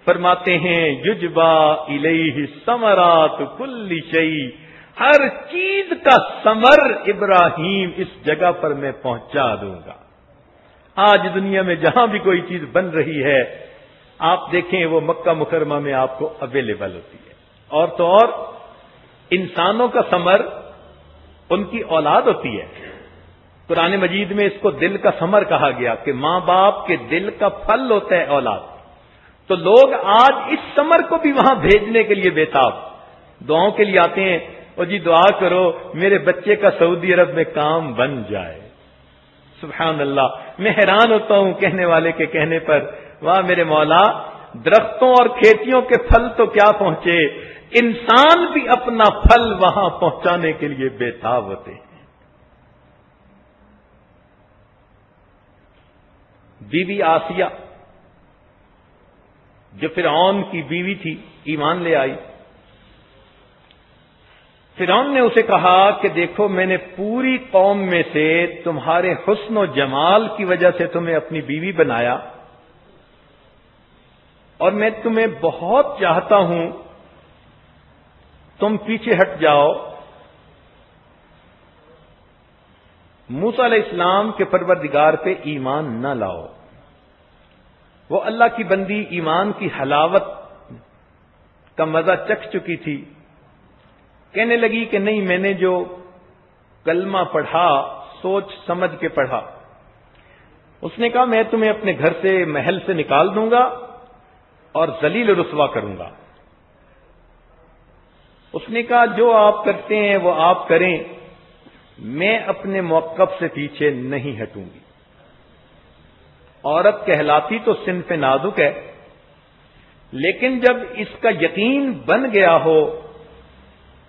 فرماتے ہیں یجبا الیہ ثمرات کل شیء، ہر چیز کا ثمر ابراہیم اس جگہ پر میں پہنچا دوں گا۔ آج دنیا میں جہاں بھی کوئی چیز بن رہی ہے آپ دیکھیں وہ مکہ مکرمہ میں آپ کو اویلیبل ہوتی ہے۔ اور تو اور انسانوں کا ثمر ان کی اولاد ہوتی ہے۔ قرآن مجید میں اس کو دل کا ثمر کہا گیا کہ ماں باپ کے دل کا پھل ہوتا ہے اولاد۔ تو لوگ آج اس ثمر کو بھی وہاں بھیجنے کے لیے بےتاب، دعاؤں کے لیے آتے ہیں، اور جی دعا کرو میرے بچے کا سعودی عرب میں کام بن جائے۔ سبحان اللہ، میں حیران ہوتا ہوں کہنے والے کے کہنے پر، واہ میرے مولا، درختوں اور کھیتیوں کے پھل تو کیا پہنچے، انسان بھی اپنا پھل وہاں پہنچانے کے لیے بےتاب ہوتے ہیں۔ بی بی آسیہ جو فرعون کی بیوی تھی ایمان لے آئی۔ فرعون نے اسے کہا کہ دیکھو میں نے پوری قوم میں سے تمہارے حسن و جمال کی وجہ سے تمہیں اپنی بیوی بنایا، اور میں تمہیں بہت چاہتا ہوں، تم پیچھے ہٹ جاؤ۔ موسیٰ علیہ السلام کے پروردگار پہ ایمان نہ لاؤ۔ وہ اللہ کی بندی ایمان کی حلاوت کا مزہ چکھ چکی تھی، کہنے لگی کہ نہیں، میں نے جو کلمہ پڑھا سوچ سمجھ کے پڑھا۔ اس نے کہا میں تمہیں اپنے گھر سے محل سے نکال دوں گا اور ذلیل رسوا کروں گا۔ اس نے کہا جو آپ کرتے ہیں وہ آپ کریں، میں اپنے موقف سے پیچھے نہیں ہٹوں گی۔ عورت کہلاتی تو صنف نازک ہے، لیکن جب اس کا یقین بن گیا ہو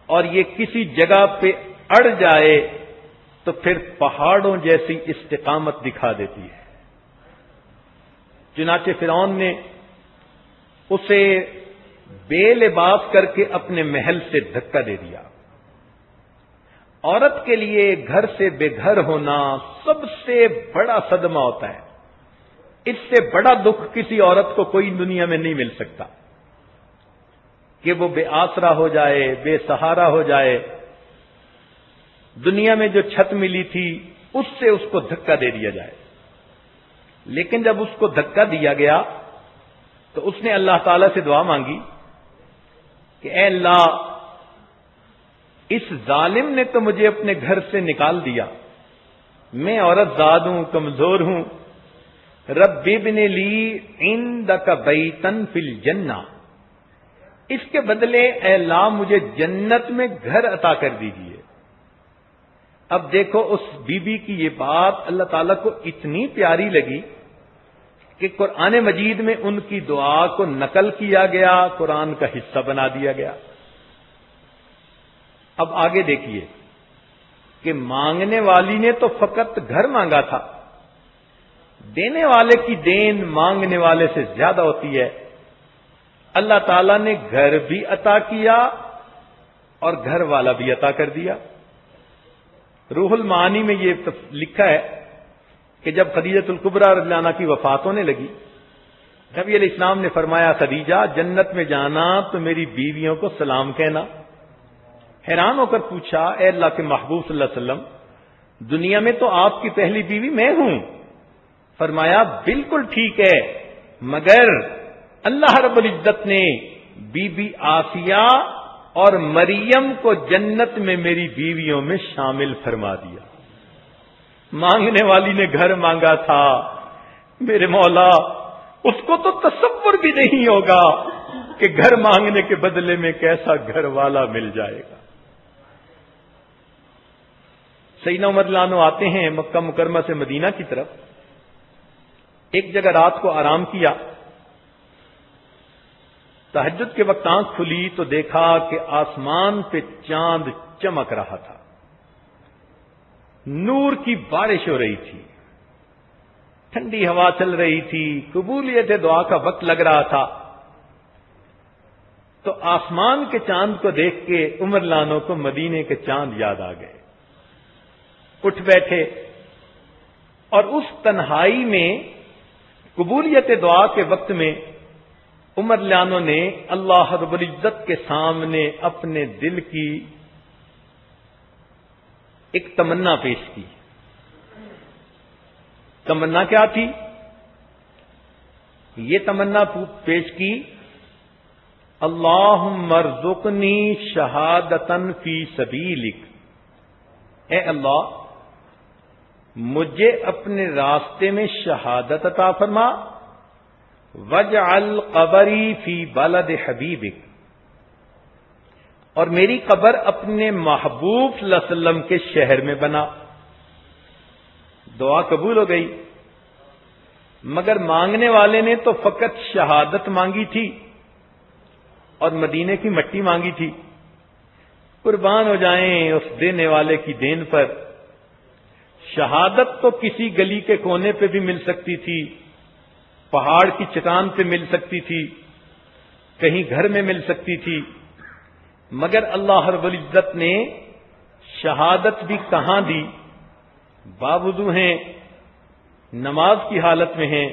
اور یہ کسی جگہ پہ اڑ جائے تو پھر پہاڑوں جیسی استقامت دکھا دیتی ہے۔ چنانچہ فرعون نے اسے بے لباس کر کے اپنے محل سے دھکا دے دیا۔ عورت کے لیے گھر سے بے گھر ہونا سب سے بڑا صدمہ ہوتا ہے۔ اس سے بڑا دکھ کسی عورت کو کوئی دنیا میں نہیں مل سکتا کہ وہ بے آسرا ہو جائے، بے سہارا ہو جائے، دنیا میں جو چھت ملی تھی اس سے اس کو دھکا دے دیا جائے۔ لیکن جب اس کو دھکا دیا گیا تو اس نے اللہ تعالی سے دعا مانگی کہ اے اللہ، اس ظالم نے تو مجھے اپنے گھر سے نکال دیا، میں عورت زاد ہوں، کمزور ہوں، رب ابن لی عندک بیتن فی الجنہ، اس کے بدلے اے اللہ مجھے جنت میں گھر عطا کر دیجیے۔ اب دیکھو اس بی بی کی یہ بات اللہ تعالیٰ کو اتنی پیاری لگی کہ قرآن مجید میں ان کی دعا کو نقل کیا گیا، قرآن کا حصہ بنا دیا گیا۔ اب آگے دیکھیے کہ مانگنے والی نے تو فقط گھر مانگا تھا، دینے والے کی دین مانگنے والے سے زیادہ ہوتی ہے۔ اللہ تعالیٰ نے گھر بھی عطا کیا اور گھر والا بھی عطا کر دیا۔ روح المعانی میں یہ لکھا ہے کہ جب خدیجہ الکبریٰ رضی اللہ عنہا کی وفات ہونے لگی، نبی علیہ السلام نے فرمایا خدیجہ جنت میں جانا تو میری بیویوں کو سلام کہنا۔ حیران ہو کر پوچھا اے اللہ کے محبوب صلی اللہ علیہ وسلم، دنیا میں تو آپ کی پہلی بیوی میں ہوں۔ فرمایا بالکل ٹھیک ہے، مگر اللہ رب العزت نے بی بی آسیہ اور مریم کو جنت میں میری بیویوں میں شامل فرما دیا۔ مانگنے والی نے گھر مانگا تھا، میرے مولا اس کو تو تصور بھی نہیں ہوگا کہ گھر مانگنے کے بدلے میں کیسا گھر والا مل جائے گا۔ سیدنا عمر رضی اللہ عنہ آتے ہیں مکہ مکرمہ سے مدینہ کی طرف، ایک جگہ رات کو آرام کیا، تہجد کے وقت آنکھ کھلی تو دیکھا کہ آسمان پہ چاند چمک رہا تھا، نور کی بارش ہو رہی تھی، ٹھنڈی ہوا چل رہی تھی، قبولیت دعا کا وقت لگ رہا تھا۔ تو آسمان کے چاند کو دیکھ کے عمر لانوں کو مدینے کے چاند یاد آ گئے، اٹھ بیٹھے، اور اس تنہائی میں قبولیت دعا کے وقت میں عمر لانوں نے اللہ رب العزت کے سامنے اپنے دل کی ایک تمنا پیش کی۔ تمنا کیا تھی؟ یہ تمنا پیش کی، اللہم ارزقنی شہادتن فی سبیلک، اے اللہ مجھے اپنے راستے میں شہادت عطا فرما، وجعل قبری فی بلد حبیبک، اور میری قبر اپنے محبوب صلی اللہ علیہ وسلم کے شہر میں بنا۔ دعا قبول ہو گئی، مگر مانگنے والے نے تو فقط شہادت مانگی تھی اور مدینے کی مٹی مانگی تھی۔ قربان ہو جائیں اس دینے والے کی دین پر، شہادت تو کسی گلی کے کونے پہ بھی مل سکتی تھی، پہاڑ کی چٹان پہ مل سکتی تھی، کہیں گھر میں مل سکتی تھی، مگر اللہ رب العزت نے شہادت بھی کہاں دی؟ باوضو ہیں، نماز کی حالت میں ہیں،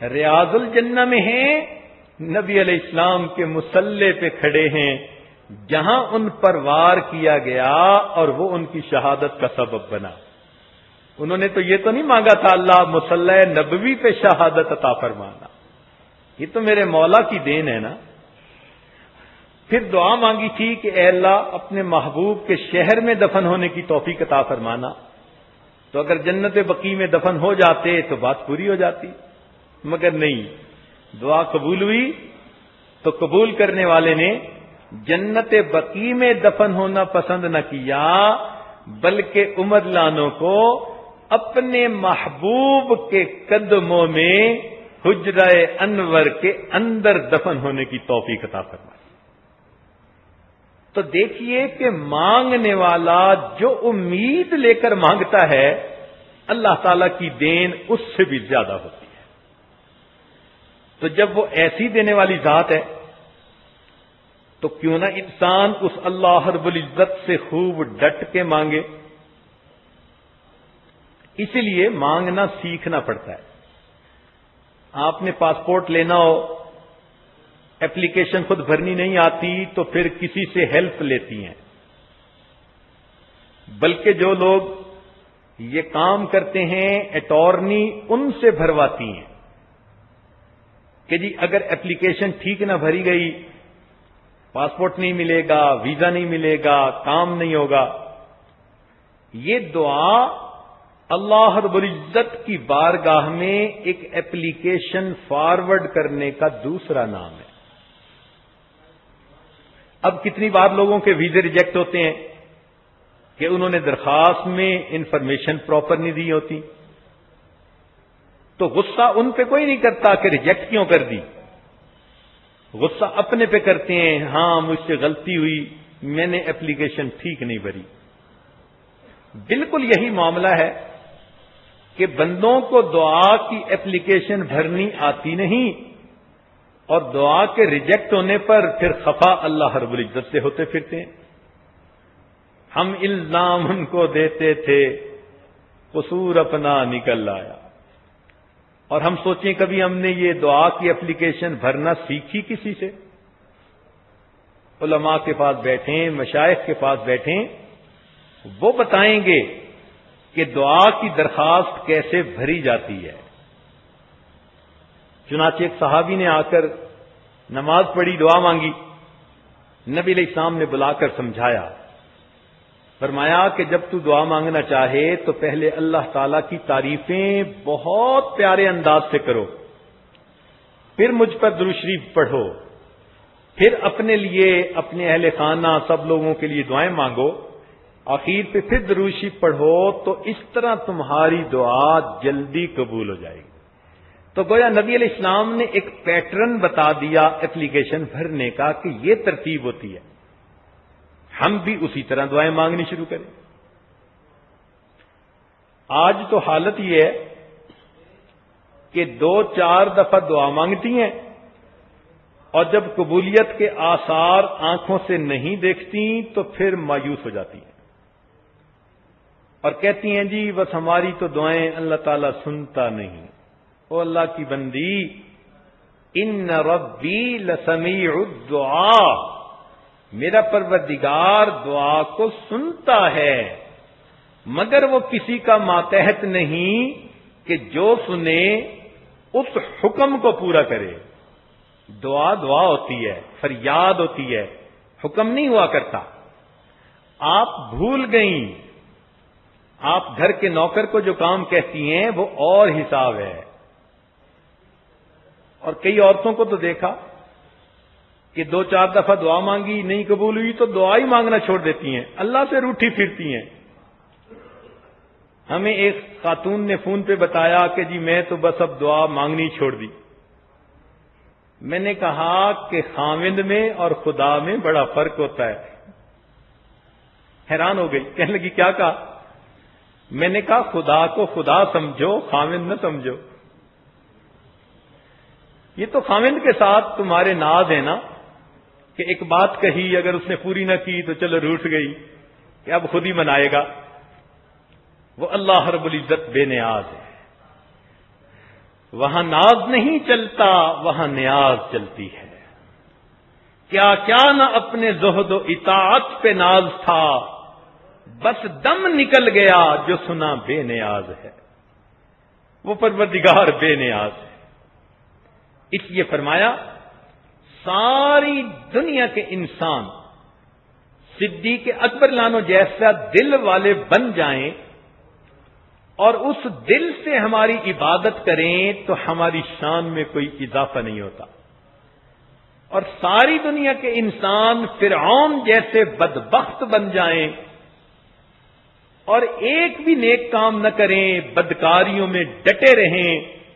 ریاض الجنہ میں ہیں، نبی علیہ السلام کے مصلی پہ کھڑے ہیں، جہاں ان پر وار کیا گیا اور وہ ان کی شہادت کا سبب بنا۔ انہوں نے تو یہ تو نہیں مانگا تھا اللہ مصلی نبوی پہ شہادت عطا فرمانا، یہ تو میرے مولا کی دین ہے نا۔ پھر دعا مانگی تھی کہ اے اللہ اپنے محبوب کے شہر میں دفن ہونے کی توفیق عطا فرمانا، تو اگر جنت بقی میں دفن ہو جاتے تو بات پوری ہو جاتی، مگر نہیں، دعا قبول ہوئی تو قبول کرنے والے نے جنت بقی میں دفن ہونا پسند نہ کیا، بلکہ عمر لانوں کو اپنے محبوب کے قدموں میں حجرہ انور کے اندر دفن ہونے کی توفیق عطا فرمائی۔ تو دیکھیے کہ مانگنے والا جو امید لے کر مانگتا ہے، اللہ تعالی کی دین اس سے بھی زیادہ ہوتی ہے۔ تو جب وہ ایسی دینے والی ذات ہے تو کیوں نہ انسان اس اللہ رب العزت سے خوب ڈٹ کے مانگے۔ اسی لیے مانگنا سیکھنا پڑتا ہے۔ آپ نے پاسپورٹ لینا ہو، ایپلیکیشن خود بھرنی نہیں آتی تو پھر کسی سے ہیلپ لیتی ہیں، بلکہ جو لوگ یہ کام کرتے ہیں اٹارنی ان سے بھرواتی ہیں کہ جی اگر ایپلیکیشن ٹھیک نہ بھری گئی، پاسپورٹ نہیں ملے گا، ویزا نہیں ملے گا، کام نہیں ہوگا۔ یہ دعا اللہ رب العزت کی بارگاہ میں ایک ایپلیکیشن فارورڈ کرنے کا دوسرا نام ہے۔ اب کتنی بار لوگوں کے ویزے ریجیکٹ ہوتے ہیں کہ انہوں نے درخواست میں انفارمیشن پراپر نہیں دی ہوتی، تو غصہ ان پہ کوئی نہیں کرتا کہ ریجیکٹ کیوں کر دی، غصہ اپنے پہ کرتے ہیں، ہاں مجھ سے غلطی ہوئی، میں نے ایپلیکیشن ٹھیک نہیں بھری۔ بالکل یہی معاملہ ہے کہ بندوں کو دعا کی ایپلیکیشن بھرنی آتی نہیں، اور دعا کے ریجیکٹ ہونے پر پھر خفا اللہ رب العزت سے ہوتے پھرتے ہیں۔ ہم الزام ان کو دیتے تھے، قصور اپنا نکل آیا۔ اور ہم سوچیں کبھی ہم نے یہ دعا کی ایپلیکیشن بھرنا سیکھی کسی سے؟ علماء کے پاس بیٹھیں، مشائخ کے پاس بیٹھیں، وہ بتائیں گے کہ دعا کی درخواست کیسے بھری جاتی ہے۔ چنانچہ ایک صحابی نے آ کر نماز پڑھی، دعا مانگی، نبی علیہ السلام نے بلا کر سمجھایا، فرمایا کہ جب تو دعا مانگنا چاہے تو پہلے اللہ تعالی کی تعریفیں بہت پیارے انداز سے کرو، پھر مجھ پر درود شریف پڑھو، پھر اپنے لیے، اپنے اہل خانہ، سب لوگوں کے لیے دعائیں مانگو، آخر پہ پھر درود شریف پڑھو، تو اس طرح تمہاری دعا جلدی قبول ہو جائے گی۔ تو گویا نبی علیہ السلام نے ایک پیٹرن بتا دیا اپلیکیشن بھرنے کا کہ یہ ترتیب ہوتی ہے، ہم بھی اسی طرح دعائیں مانگنی شروع کریں۔ آج تو حالت یہ ہے کہ 2-4 دفعہ دعا مانگتی ہیں اور جب قبولیت کے آثار آنکھوں سے نہیں دیکھتی تو پھر مایوس ہو جاتی ہیں اور کہتی ہیں جی بس ہماری تو دعائیں اللہ تعالیٰ سنتا نہیں۔ او اللہ کی بندی، ان ربی لسمیع الدعاء، میرا پروردگار دعا کو سنتا ہے، مگر وہ کسی کا ماتحت نہیں کہ جو سنے اس حکم کو پورا کرے۔ دعا دعا ہوتی ہے، فریاد ہوتی ہے، حکم نہیں ہوا کرتا۔ آپ بھول گئیں، آپ گھر کے نوکر کو جو کام کہتی ہیں وہ اور حساب ہے۔ اور کئی عورتوں کو تو دیکھا کہ 2-4 دفعہ دعا مانگی نہیں قبول ہوئی تو دعا ہی مانگنا چھوڑ دیتی ہیں، اللہ سے روٹھی پھرتی ہیں۔ ہمیں ایک خاتون نے فون پہ بتایا کہ جی میں تو بس اب دعا مانگنی چھوڑ دی۔ میں نے کہا کہ خاوند میں اور خدا میں بڑا فرق ہوتا ہے۔ حیران ہو گئی، کہنے لگی کیا کہا؟ میں نے کہا خدا کو خدا سمجھو، خاوند نہ سمجھو۔ یہ تو خاوند کے ساتھ تمہارے ناز ہے نا کہ ایک بات کہی، اگر اس نے پوری نہ کی تو چلو روٹھ گئی کہ اب خود ہی منائے گا۔ وہ اللہ رب العزت بے نیاز ہے، وہاں ناز نہیں چلتا، وہاں نیاز چلتی ہے۔ کیا کیا نہ اپنے زہد و اطاعت پہ ناز تھا، بس دم نکل گیا جو سنا بے نیاز ہے۔ وہ پروردگار بے نیاز ہے، اس لیے فرمایا ساری دنیا کے انسان صدیق اکبر لانو جیسا دل والے بن جائیں اور اس دل سے ہماری عبادت کریں تو ہماری شان میں کوئی اضافہ نہیں ہوتا، اور ساری دنیا کے انسان فرعون جیسے بدبخت بن جائیں اور ایک بھی نیک کام نہ کریں، بدکاریوں میں ڈٹے رہیں،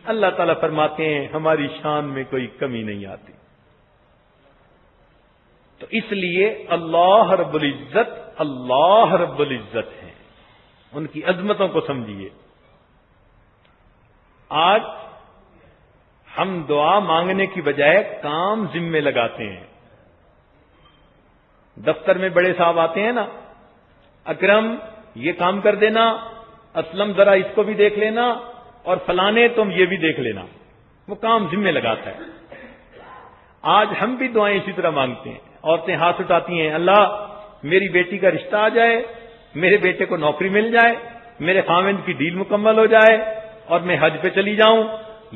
اللہ تعالیٰ فرماتے ہیں ہماری شان میں کوئی کمی نہیں آتی۔ تو اس لیے اللہ رب العزت ہیں، ان کی عظمتوں کو سمجھیے۔ آج ہم دعا مانگنے کی بجائے کام ذمے لگاتے ہیں۔ دفتر میں بڑے صاحب آتے ہیں نا، اکرم یہ کام کر دینا، اسلم ذرا اس کو بھی دیکھ لینا، اور فلانے تم یہ بھی دیکھ لینا، وہ کام ذمے لگاتا ہے۔ آج ہم بھی دعائیں اسی طرح مانگتے ہیں، عورتیں ہاتھ اٹھاتی ہیں، اللہ میری بیٹی کا رشتہ آ جائے، میرے بیٹے کو نوکری مل جائے، میرے خاوند کی ڈیل مکمل ہو جائے اور میں حج پہ چلی جاؤں۔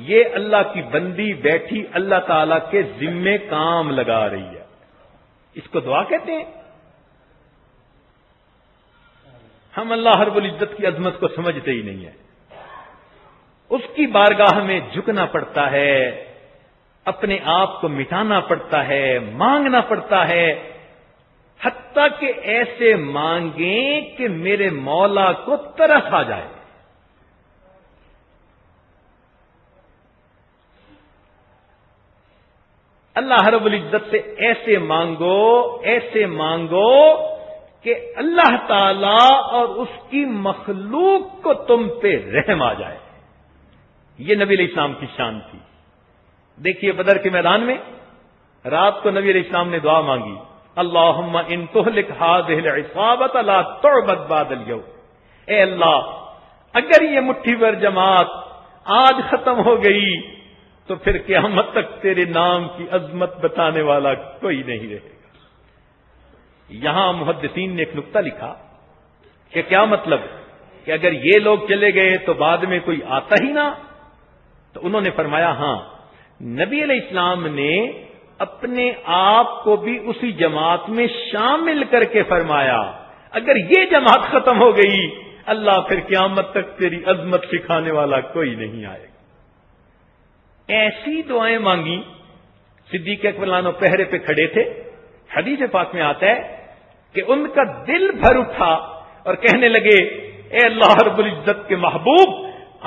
یہ اللہ کی بندی بیٹھی اللہ تعالی کے ذمے کام لگا رہی ہے، اس کو دعا کہتے ہیں۔ ہم اللہ رب العزت کی عظمت کو سمجھتے ہی نہیں ہیں، اس کی بارگاہ میں جھکنا پڑتا ہے، اپنے آپ کو مٹانا پڑتا ہے، مانگنا پڑتا ہے، حتیٰ کہ ایسے مانگیں کہ میرے مولا کو ترس آ جائے۔ اللہ رب العزت سے ایسے مانگو کہ اللہ تعالی اور اس کی مخلوق کو تم پہ رحم آ جائے۔ یہ نبی علیہ السلام کی شان تھی۔ دیکھیے بدر کے میدان میں رات کو نبی علیہ السلام نے دعا مانگی، اللہم ان تہلک ہذہ العصابۃ لا تعبد بعد اليوم، اے اللہ اگر یہ مٹھی بھر جماعت آج ختم ہو گئی تو پھر قیامت تک تیرے نام کی عظمت بتانے والا کوئی نہیں رہے گا۔ یہاں محدثین نے ایک نقطہ لکھا کہ کیا مطلب کہ اگر یہ لوگ چلے گئے تو بعد میں کوئی آتا ہی نہ؟ تو انہوں نے فرمایا ہاں، نبی علیہ السلام نے اپنے آپ کو بھی اسی جماعت میں شامل کر کے فرمایا اگر یہ جماعت ختم ہو گئی اللہ پھر قیامت تک تیری عظمت سکھانے والا کوئی نہیں آئے گا۔ ایسی دعائیں مانگی، صدیق اکبر لانو پہرے پہ کھڑے تھے، حدیث پاک میں آتا ہے کہ ان کا دل بھر اٹھا اور کہنے لگے اے اللہ رب العزت کے محبوب،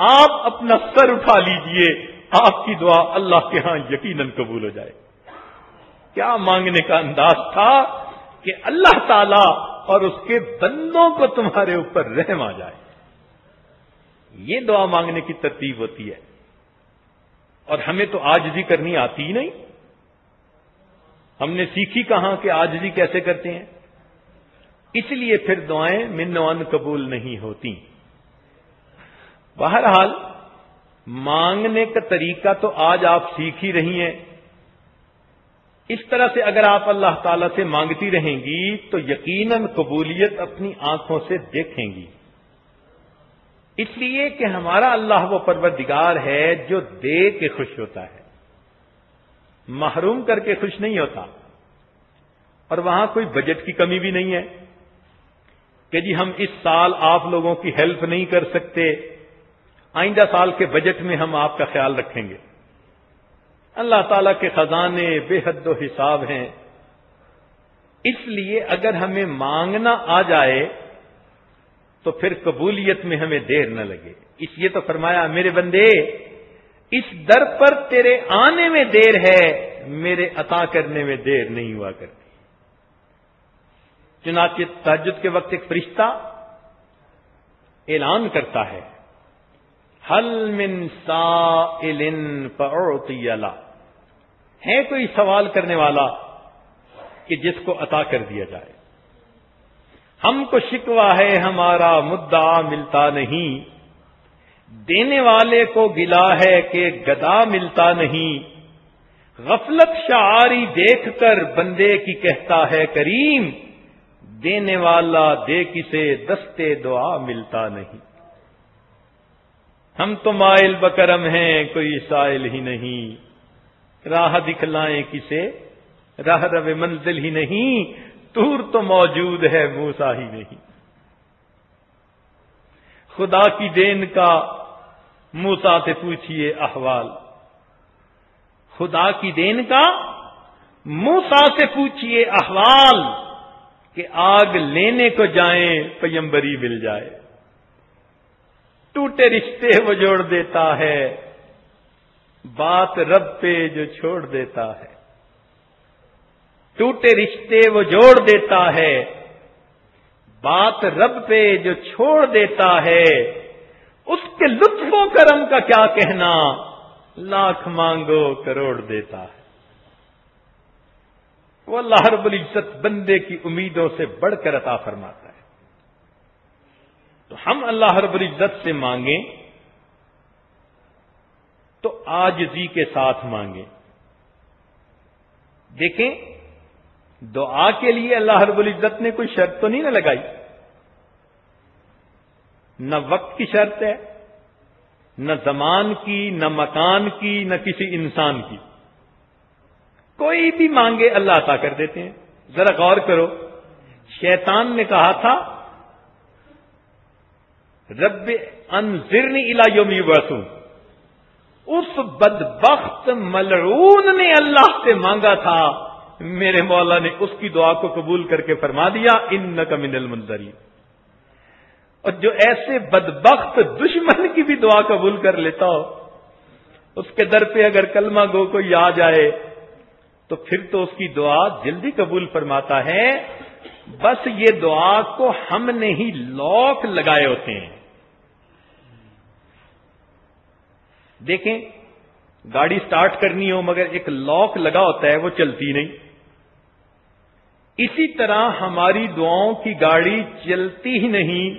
آپ اپنا سر اٹھا لیجئے، آپ کی دعا اللہ کے ہاں یقیناً قبول ہو جائے. کیا مانگنے کا انداز تھا کہ اللہ تعالی اور اس کے بندوں کو تمہارے اوپر رحم آ جائے. یہ دعا مانگنے کی ترتیب ہوتی ہے. اور ہمیں تو عاجزی کرنی آتی ہی نہیں. ہم نے سیکھی کہاں کہ عاجزی کیسے کرتے ہیں. اس لیے پھر دعائیں من و ان قبول نہیں ہوتی. بہرحال مانگنے کا طریقہ تو آج آپ سیکھ ہی رہی ہیں. اس طرح سے اگر آپ اللہ تعالی سے مانگتی رہیں گی تو یقیناً قبولیت اپنی آنکھوں سے دیکھیں گی. اس لیے کہ ہمارا اللہ وہ پروردگار ہے جو دے کے خوش ہوتا ہے، محروم کر کے خوش نہیں ہوتا. اور وہاں کوئی بجٹ کی کمی بھی نہیں ہے کہ جی ہم اس سال آپ لوگوں کی ہیلپ نہیں کر سکتے، آئندہ سال کے بجٹ میں ہم آپ کا خیال رکھیں گے. اللہ تعالیٰ کے خزانے بے حد و حساب ہیں. اس لیے اگر ہمیں مانگنا آ جائے تو پھر قبولیت میں ہمیں دیر نہ لگے. اس لیے تو فرمایا میرے بندے اس در پر تیرے آنے میں دیر ہے، میرے عطا کرنے میں دیر نہیں ہوا کرتی. چنانچہ تہجد کے وقت ایک فرشتہ اعلان کرتا ہے حل من سائل فاعطی له، ہے کوئی سوال کرنے والا کہ جس کو عطا کر دیا جائے. ہم کو شکوہ ہے ہمارا مدعا ملتا نہیں، دینے والے کو گلا ہے کہ گدا ملتا نہیں. غفلت شعاری دیکھ کر بندے کی کہتا ہے کریم، دینے والا دے کسے دستے دعا ملتا نہیں. ہم تو مائل بکرم ہیں کوئی سائل ہی نہیں، راہ دکھلائیں کسے راہ رو منزل ہی نہیں. طور تو موجود ہے موسیٰ ہی نہیں. خدا کی دین کا موسیٰ سے پوچھئے احوال، خدا کی دین کا موسیٰ سے پوچھئے احوال کہ آگ لینے کو جائیں پیمبری مل جائے. ٹوٹے رشتے وہ جوڑ دیتا ہے، بات رب پہ جو چھوڑ دیتا ہے. ٹوٹے رشتے وہ جوڑ دیتا ہے، بات رب پہ جو چھوڑ دیتا ہے. اس کے لطف و کرم کا کیا کہنا، لاکھ مانگو کروڑ دیتا ہے. وہ اللہ رب العزت بندے کی امیدوں سے بڑھ کر عطا فرماتا ہے. تو ہم اللہ رب العزت سے مانگیں تو عاجزی کے ساتھ مانگیں. دیکھیں دعا کے لیے اللہ رب العزت نے کوئی شرط تو نہیں نہ لگائی، نہ وقت کی شرط ہے، نہ زمان کی، نہ مکان کی، نہ کسی انسان کی. کوئی بھی مانگے اللہ عطا کر دیتے ہیں. ذرا غور کرو، شیطان نے کہا تھا رب انذرنی الی یوم یبعثون. اس بدبخت ملعون نے اللہ سے مانگا تھا، میرے مولا نے اس کی دعا کو قبول کر کے فرما دیا انک من المنذرین. اور جو ایسے بدبخت دشمن کی بھی دعا قبول کر لیتا ہو، اس کے در پہ اگر کلمہ گو کوئی آ جائے تو پھر تو اس کی دعا جلدی قبول فرماتا ہے. بس یہ دعا کو ہم نے ہی لاک لگائے ہوتے ہیں. دیکھیں گاڑی سٹارٹ کرنی ہو مگر ایک لاک لگا ہوتا ہے، وہ چلتی نہیں. اسی طرح ہماری دعاؤں کی گاڑی چلتی ہی نہیں،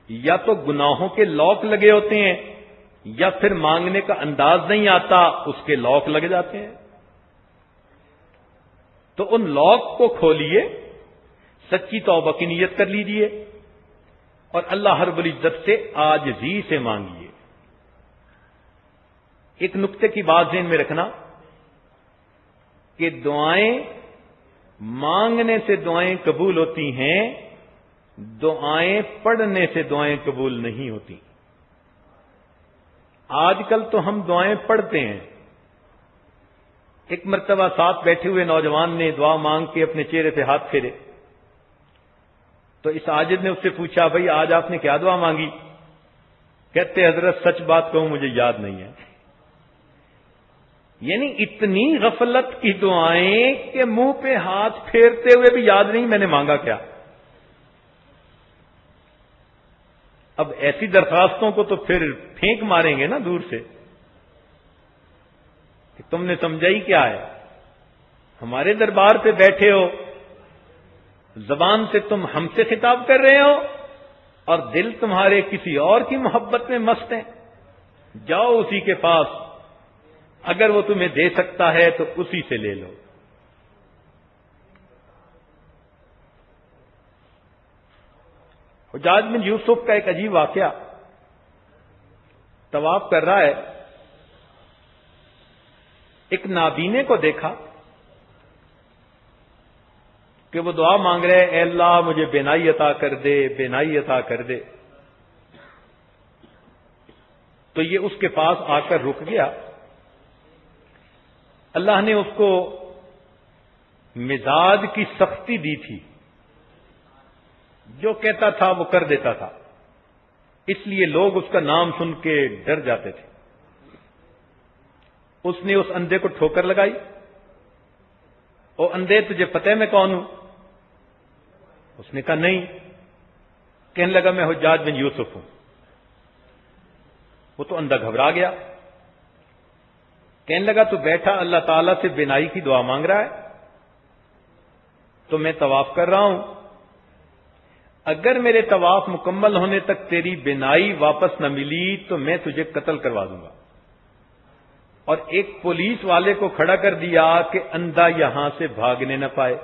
یا تو گناہوں کے لاک لگے ہوتے ہیں یا پھر مانگنے کا انداز نہیں آتا، اس کے لاک لگ جاتے ہیں. تو ان لاک کو کھولیے، سچی توبہ کی نیت کر لیجئے اور اللہ رب العزت سے عاجزی سے مانگیے. ایک نقطے کی بات ذہن میں رکھنا کہ دعائیں مانگنے سے دعائیں قبول ہوتی ہیں، دعائیں پڑھنے سے دعائیں قبول نہیں ہوتی. آج کل تو ہم دعائیں پڑھتے ہیں. ایک مرتبہ ساتھ بیٹھے ہوئے نوجوان نے دعا مانگ کے اپنے چہرے پہ ہاتھ پھیرے تو اس عاجز نے اس سے پوچھا بھائی آج آپ نے کیا دعا مانگی؟ کہتے حضرت سچ بات کہوں مجھے یاد نہیں ہے. یعنی اتنی غفلت کی دعائیں کہ منہ پہ ہاتھ پھیرتے ہوئے بھی یاد نہیں میں نے مانگا کیا. اب ایسی درخواستوں کو تو پھر پھینک ماریں گے نا دور سے کہ تم نے سمجھا ہی کیا ہے. ہمارے دربار پہ بیٹھے ہو, زبان سے تم ہم سے خطاب کر رہے ہو اور دل تمہارے کسی اور کی محبت میں مست ہیں. جاؤ اسی کے پاس, اگر وہ تمہیں دے سکتا ہے تو اسی سے لے لو. حجاج بن یوسف کا ایک عجیب واقعہ. طواف کر رہا ہے, ایک نابینے کو دیکھا کہ وہ دعا مانگ رہے, اے اللہ مجھے بینائی عطا کر دے, بینائی عطا کر دے. تو یہ اس کے پاس آ کر رک گیا. اللہ نے اس کو مزاج کی سختی دی تھی, جو کہتا تھا وہ کر دیتا تھا, اس لیے لوگ اس کا نام سن کے ڈر جاتے تھے. اس نے اس اندھے کو ٹھوکر لگائی, او اندھے تجھے پتہ ہے میں کون ہوں؟ اس نے کہا نہیں. کہنے لگا میں حجاج بن یوسف ہوں. وہ تو اندھا گھبرا گیا, کہنے لگا تو بیٹھا اللہ تعالیٰ سے بینائی کی دعا مانگ رہا ہے, تو میں طواف کر رہا ہوں. اگر میرے طواف مکمل ہونے تک تیری بینائی واپس نہ ملی تو میں تجھے قتل کروا دوں گا. اور ایک پولیس والے کو کھڑا کر دیا کہ اندھا یہاں سے بھاگنے نہ پائے.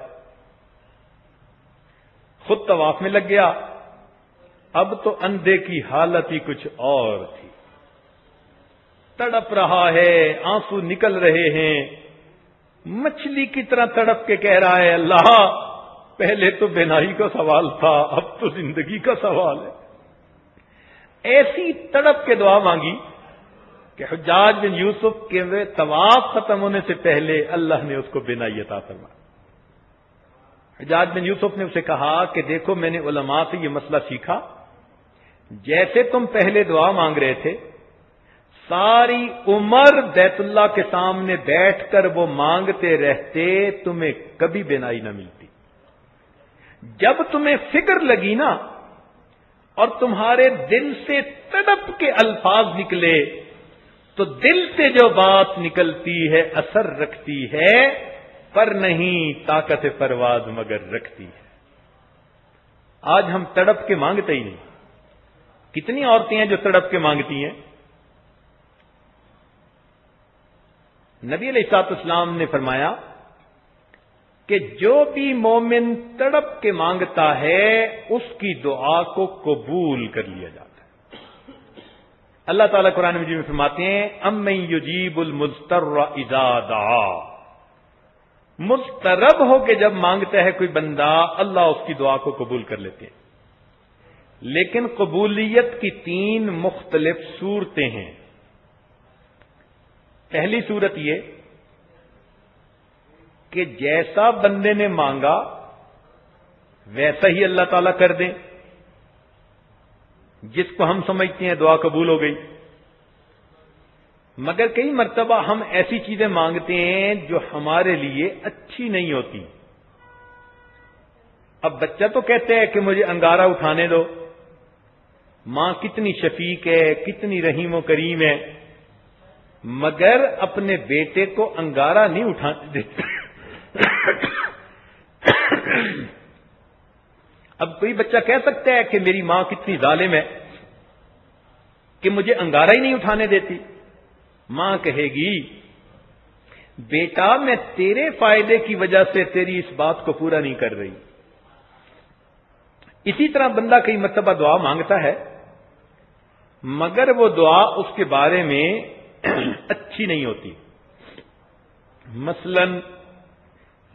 خود طواف میں لگ گیا. اب تو اندھے کی حالت ہی کچھ اور تھی, تڑپ رہا ہے, آنسو نکل رہے ہیں, مچھلی کی طرح تڑپ کے کہہ رہا ہے اللہ پہلے تو بینائی کا سوال تھا, اب تو زندگی کا سوال ہے. ایسی تڑپ کے دعا مانگی کہ حجاج بن یوسف کے طواف ختم ہونے سے پہلے اللہ نے اس کو بینائی عطا فرمائی. حجاج بن یوسف نے اسے کہا کہ دیکھو میں نے علماء سے یہ مسئلہ سیکھا, جیسے تم پہلے دعا مانگ رہے تھے ساری عمر بیت اللہ کے سامنے بیٹھ کر وہ مانگتے رہتے, تمہیں کبھی بینائی نہ ملتی. جب تمہیں فکر لگی نا اور تمہارے دل سے تڑپ کے الفاظ نکلے تو دل سے جو بات نکلتی ہے اثر رکھتی ہے, پر نہیں طاقت پرواز مگر رکھتی ہے. آج ہم تڑپ کے مانگتے ہی نہیں. کتنی عورتیں ہیں جو تڑپ کے مانگتی ہیں. نبی علیہ الصلوۃ والسلام نے فرمایا کہ جو بھی مومن تڑپ کے مانگتا ہے اس کی دعا کو قبول کر لیا جاتا ہے. اللہ تعالیٰ قرآن مجید میں فرماتے ہیں امن یجیب المضطر اذا دعا, مضطرب ہو کے جب مانگتا ہے کوئی بندہ اللہ اس کی دعا کو قبول کر لیتے ہیں. لیکن قبولیت کی 3 مختلف صورتیں ہیں. پہلی صورت یہ کہ جیسا بندے نے مانگا ویسا ہی اللہ تعالیٰ کر دیں, جس کو ہم سمجھتے ہیں دعا قبول ہو گئی. مگر کئی مرتبہ ہم ایسی چیزیں مانگتے ہیں جو ہمارے لیے اچھی نہیں ہوتی. اب بچہ تو کہتے ہیں کہ مجھے انگارہ اٹھانے دو, ماں کتنی شفیق ہے, کتنی رحیم و کریم ہے, مگر اپنے بیٹے کو انگارہ نہیں اٹھانے دیتے. اب کوئی بچہ کہہ سکتا ہے کہ میری ماں کتنی ظالم ہے کہ مجھے انگارہ ہی نہیں اٹھانے دیتی. ماں کہے گی بیٹا میں تیرے فائدے کی وجہ سے تیری اس بات کو پورا نہیں کر رہی. اسی طرح بندہ کئی مرتبہ دعا مانگتا ہے مگر وہ دعا اس کے بارے میں اچھی نہیں ہوتی. مثلا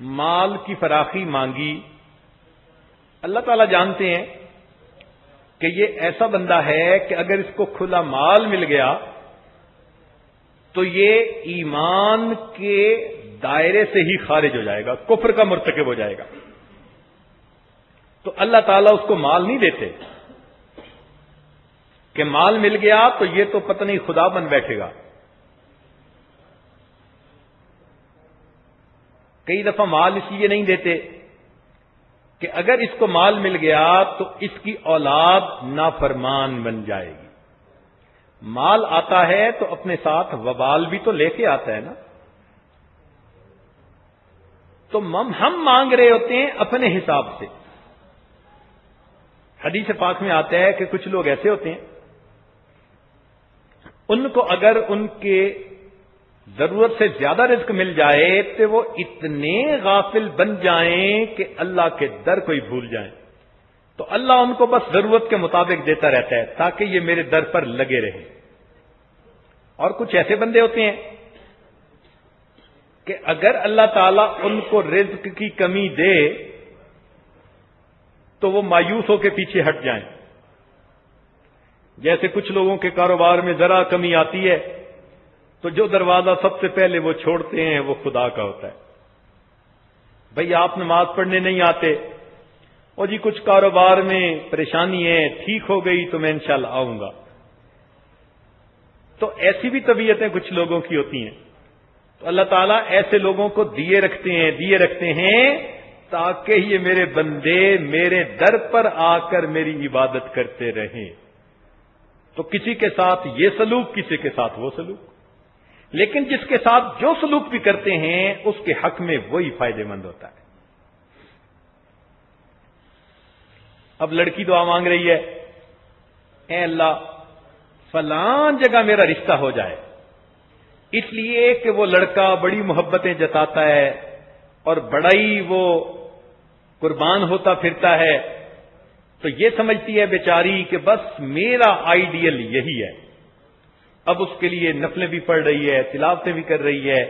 مال کی فراخی مانگی, اللہ تعالیٰ جانتے ہیں کہ یہ ایسا بندہ ہے کہ اگر اس کو کھلا مال مل گیا تو یہ ایمان کے دائرے سے ہی خارج ہو جائے گا, کفر کا مرتکب ہو جائے گا. تو اللہ تعالیٰ اس کو مال نہیں دیتے کہ مال مل گیا تو یہ تو پتہ نہیں خدا بن بیٹھے گا. کئی دفعہ مال اس لیے نہیں دیتے کہ اگر اس کو مال مل گیا تو اس کی اولاد نافرمان بن جائے گی. مال آتا ہے تو اپنے ساتھ وبال بھی تو لے کے آتا ہے نا. تو ہم مانگ رہے ہوتے ہیں اپنے حساب سے. حدیث پاک میں آتا ہے کہ کچھ لوگ ایسے ہوتے ہیں ان کو اگر ان کے ضرورت سے زیادہ رزق مل جائے تو وہ اتنے غافل بن جائیں کہ اللہ کے در کو ہی بھول جائیں. تو اللہ ان کو بس ضرورت کے مطابق دیتا رہتا ہے تاکہ یہ میرے در پر لگے رہیں. اور کچھ ایسے بندے ہوتے ہیں کہ اگر اللہ تعالیٰ ان کو رزق کی کمی دے تو وہ مایوس ہو کے پیچھے ہٹ جائیں. جیسے کچھ لوگوں کے کاروبار میں ذرا کمی آتی ہے تو جو دروازہ سب سے پہلے وہ چھوڑتے ہیں وہ خدا کا ہوتا ہے. بھئی آپ نماز پڑھنے نہیں آتے، اور جی کچھ کاروبار میں پریشانی ہے، ٹھیک ہو گئی تو میں انشاءاللہ آؤں گا. تو ایسی بھی طبیعتیں کچھ لوگوں کی ہوتی ہیں. تو اللہ تعالیٰ ایسے لوگوں کو دیے رکھتے ہیں تاکہ یہ میرے بندے میرے در پر آ کر میری عبادت کرتے رہیں. تو کسی کے ساتھ یہ سلوک، کسی کے ساتھ وہ سلوک، لیکن جس کے ساتھ جو سلوک بھی کرتے ہیں اس کے حق میں وہی فائدے مند ہوتا ہے. اب لڑکی دعا مانگ رہی ہے، اے اللہ فلان جگہ میرا رشتہ ہو جائے، اس لیے کہ وہ لڑکا بڑی محبتیں جتاتا ہے اور بڑا ہی وہ قربان ہوتا پھرتا ہے. تو یہ سمجھتی ہے بیچاری کہ بس میرا آئیڈیل یہی ہے. اب اس کے لیے نفلیں بھی پڑھ رہی ہے، تلاوتیں بھی کر رہی ہے،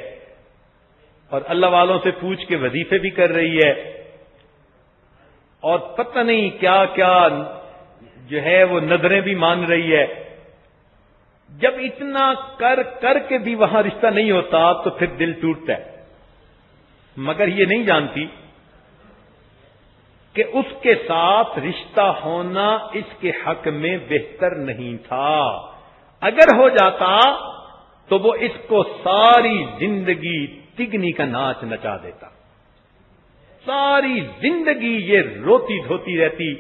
اور اللہ والوں سے پوچھ کے وظیفے بھی کر رہی ہے، اور پتہ نہیں کیا کیا جو ہے وہ نظریں بھی مان رہی ہے. جب اتنا کر کے بھی وہاں رشتہ نہیں ہوتا تو پھر دل ٹوٹتا ہے. مگر یہ نہیں جانتی کہ اس کے ساتھ رشتہ ہونا اس کے حق میں بہتر نہیں تھا. اگر ہو جاتا تو وہ اس کو ساری زندگی تگنی کا ناچ نچا دیتا. ساری زندگی یہ روتی دھوتی رہتی.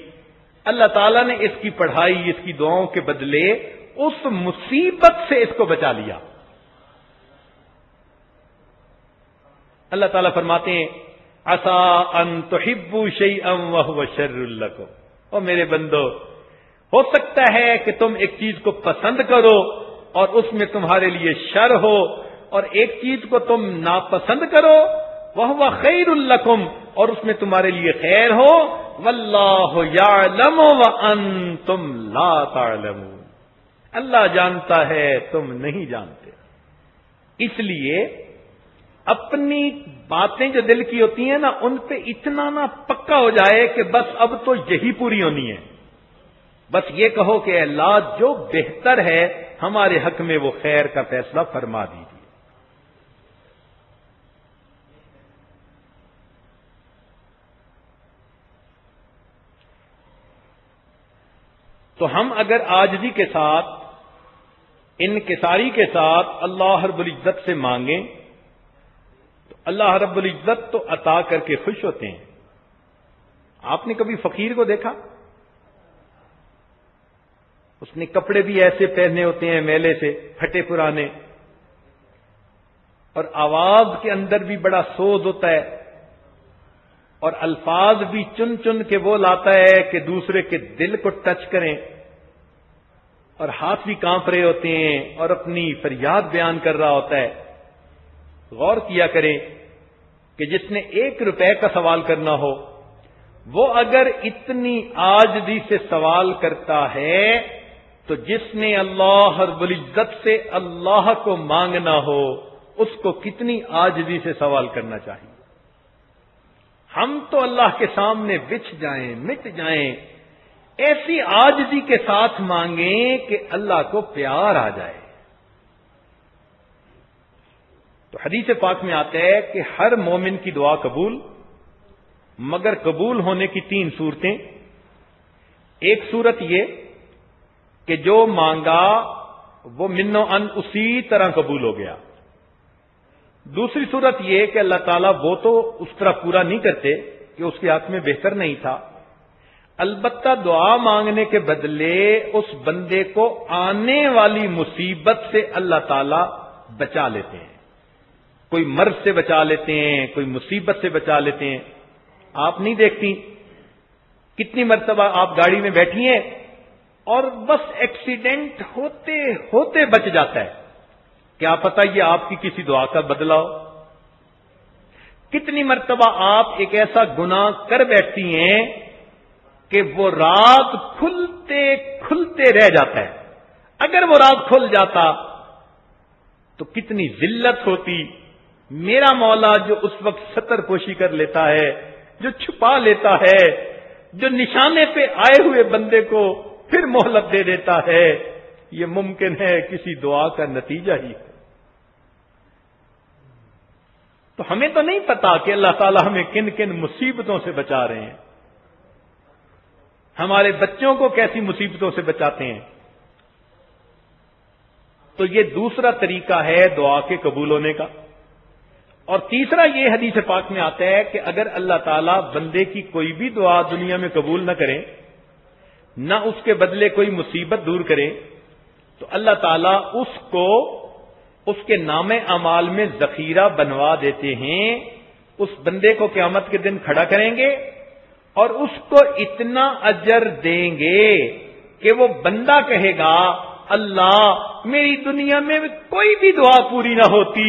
اللہ تعالیٰ نے اس کی پڑھائی، اس کی دعاؤں کے بدلے اس مصیبت سے اس کو بچا لیا. اللہ تعالیٰ فرماتے ہیں عسى ان تحبوا شيئا وهو شر لكم. او میرے بندو، ہو سکتا ہے کہ تم ایک چیز کو پسند کرو اور اس میں تمہارے لیے شر ہو، اور ایک چیز کو تم ناپسند کرو وهو خیر لكم، اور اس میں تمہارے لیے خیر ہو. واللہ یعلم وانتم لا تعلمون. اللہ جانتا ہے تم نہیں جانتے. اس لیے اپنی باتیں جو دل کی ہوتی ہیں نا ان پہ اتنا نہ پکا ہو جائے کہ بس اب تو یہی پوری ہونی ہے. بس یہ کہو کہ اللہ جو بہتر ہے ہمارے حق میں وہ خیر کا فیصلہ فرما دیجیے. تو ہم اگر عاجزی کے ساتھ، انکساری کے ساتھ اللہ رب العزت سے مانگیں تو اللہ رب العزت تو عطا کر کے خوش ہوتے ہیں. آپ نے کبھی فقیر کو دیکھا؟ اس نے کپڑے بھی ایسے پہنے ہوتے ہیں میلے سے، پھٹے پرانے، اور آواز کے اندر بھی بڑا سوز ہوتا ہے، اور الفاظ بھی چن چن کے وہ لاتا ہے کہ دوسرے کے دل کو ٹچ کریں، اور ہاتھ بھی کانپ رہے ہوتے ہیں اور اپنی فریاد بیان کر رہا ہوتا ہے. غور کیا کریں کہ جس نے 1 روپے کا سوال کرنا ہو وہ اگر اتنی عاجزی سے سوال کرتا ہے تو جس نے اللہ رب العزت سے اللہ کو مانگنا ہو اس کو کتنی عاجزی سے سوال کرنا چاہیے. ہم تو اللہ کے سامنے بچھ جائیں، مٹ جائیں، ایسی عاجزی کے ساتھ مانگیں کہ اللہ کو پیار آ جائے. تو حدیث پاک میں آتا ہے کہ ہر مومن کی دعا قبول، مگر قبول ہونے کی 3 صورتیں. ایک صورت یہ کہ جو مانگا وہ منو ان اسی طرح قبول ہو گیا. دوسری صورت یہ کہ اللہ تعالیٰ وہ تو اس طرح پورا نہیں کرتے کہ اس کے ہاتھ میں بہتر نہیں تھا، البتہ دعا مانگنے کے بدلے اس بندے کو آنے والی مصیبت سے اللہ تعالیٰ بچا لیتے ہیں، کوئی مرض سے بچا لیتے ہیں، کوئی مصیبت سے بچا لیتے ہیں۔ آپ نہیں دیکھتی کتنی مرتبہ آپ گاڑی میں بیٹھی ہیں اور بس ایکسیڈنٹ ہوتے ہوتے بچ جاتا ہے، کیا پتہ یہ آپ کی کسی دعا کا بدلہ ہو۔ کتنی مرتبہ آپ ایک ایسا گناہ کر بیٹھتی ہیں کہ وہ راز کھلتے کھلتے رہ جاتا ہے، اگر وہ راز کھل جاتا تو کتنی ذلت ہوتی۔ میرا مولا جو اس وقت ستر پوشی کر لیتا ہے، جو چھپا لیتا ہے، جو نشانے پہ آئے ہوئے بندے کو پھر مہلت دے دیتا ہے، یہ ممکن ہے کسی دعا کا نتیجہ ہی ہے۔ تو ہمیں تو نہیں پتا کہ اللہ تعالیٰ ہمیں کن کن مصیبتوں سے بچا رہے ہیں، ہمارے بچوں کو کیسی مصیبتوں سے بچاتے ہیں۔ تو یہ دوسرا طریقہ ہے دعا کے قبول ہونے کا۔ اور تیسرا یہ حدیث پاک میں آتا ہے کہ اگر اللہ تعالیٰ بندے کی کوئی بھی دعا دنیا میں قبول نہ کرے، نہ اس کے بدلے کوئی مصیبت دور کرے، تو اللہ تعالیٰ اس کو اس کے نام اعمال میں ذخیرہ بنوا دیتے ہیں، اس بندے کو قیامت کے دن کھڑا کریں گے اور اس کو اتنا اجر دیں گے کہ وہ بندہ کہے گا اللہ میری دنیا میں کوئی بھی دعا پوری نہ ہوتی،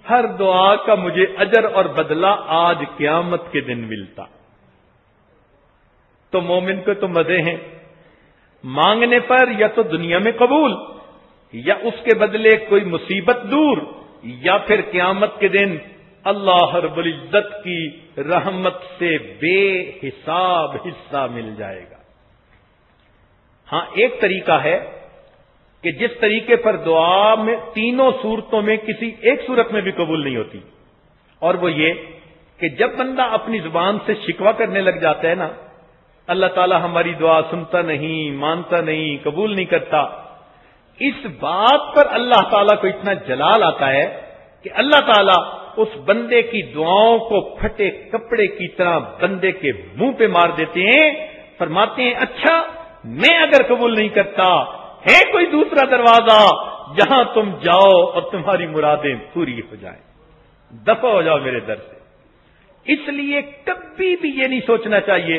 ہر دعا کا مجھے اجر اور بدلہ آج قیامت کے دن ملتا۔ تو مومن کو تو مزے ہیں، مانگنے پر یا تو دنیا میں قبول، یا اس کے بدلے کوئی مصیبت دور، یا پھر قیامت کے دن اللہ رب العزت کی رحمت سے بے حساب حصہ مل جائے گا۔ ہاں ایک طریقہ ہے کہ جس طریقے پر دعا میں تینوں صورتوں میں کسی ایک صورت میں بھی قبول نہیں ہوتی، اور وہ یہ کہ جب بندہ اپنی زبان سے شکوہ کرنے لگ جاتا ہے نا، اللہ تعالیٰ ہماری دعا سنتا نہیں، مانتا نہیں، قبول نہیں کرتا، اس بات پر اللہ تعالیٰ کو اتنا جلال آتا ہے کہ اللہ تعالیٰ اس بندے کی دعاؤں کو پھٹے کپڑے کی طرح بندے کے منہ پہ مار دیتے ہیں، فرماتے ہیں اچھا میں اگر قبول نہیں کرتا ہے کوئی دوسرا دروازہ جہاں تم جاؤ اور تمہاری مرادیں پوری ہو جائیں، دفع ہو جاؤ میرے در سے۔ اس لیے کبھی بھی یہ نہیں سوچنا چاہیے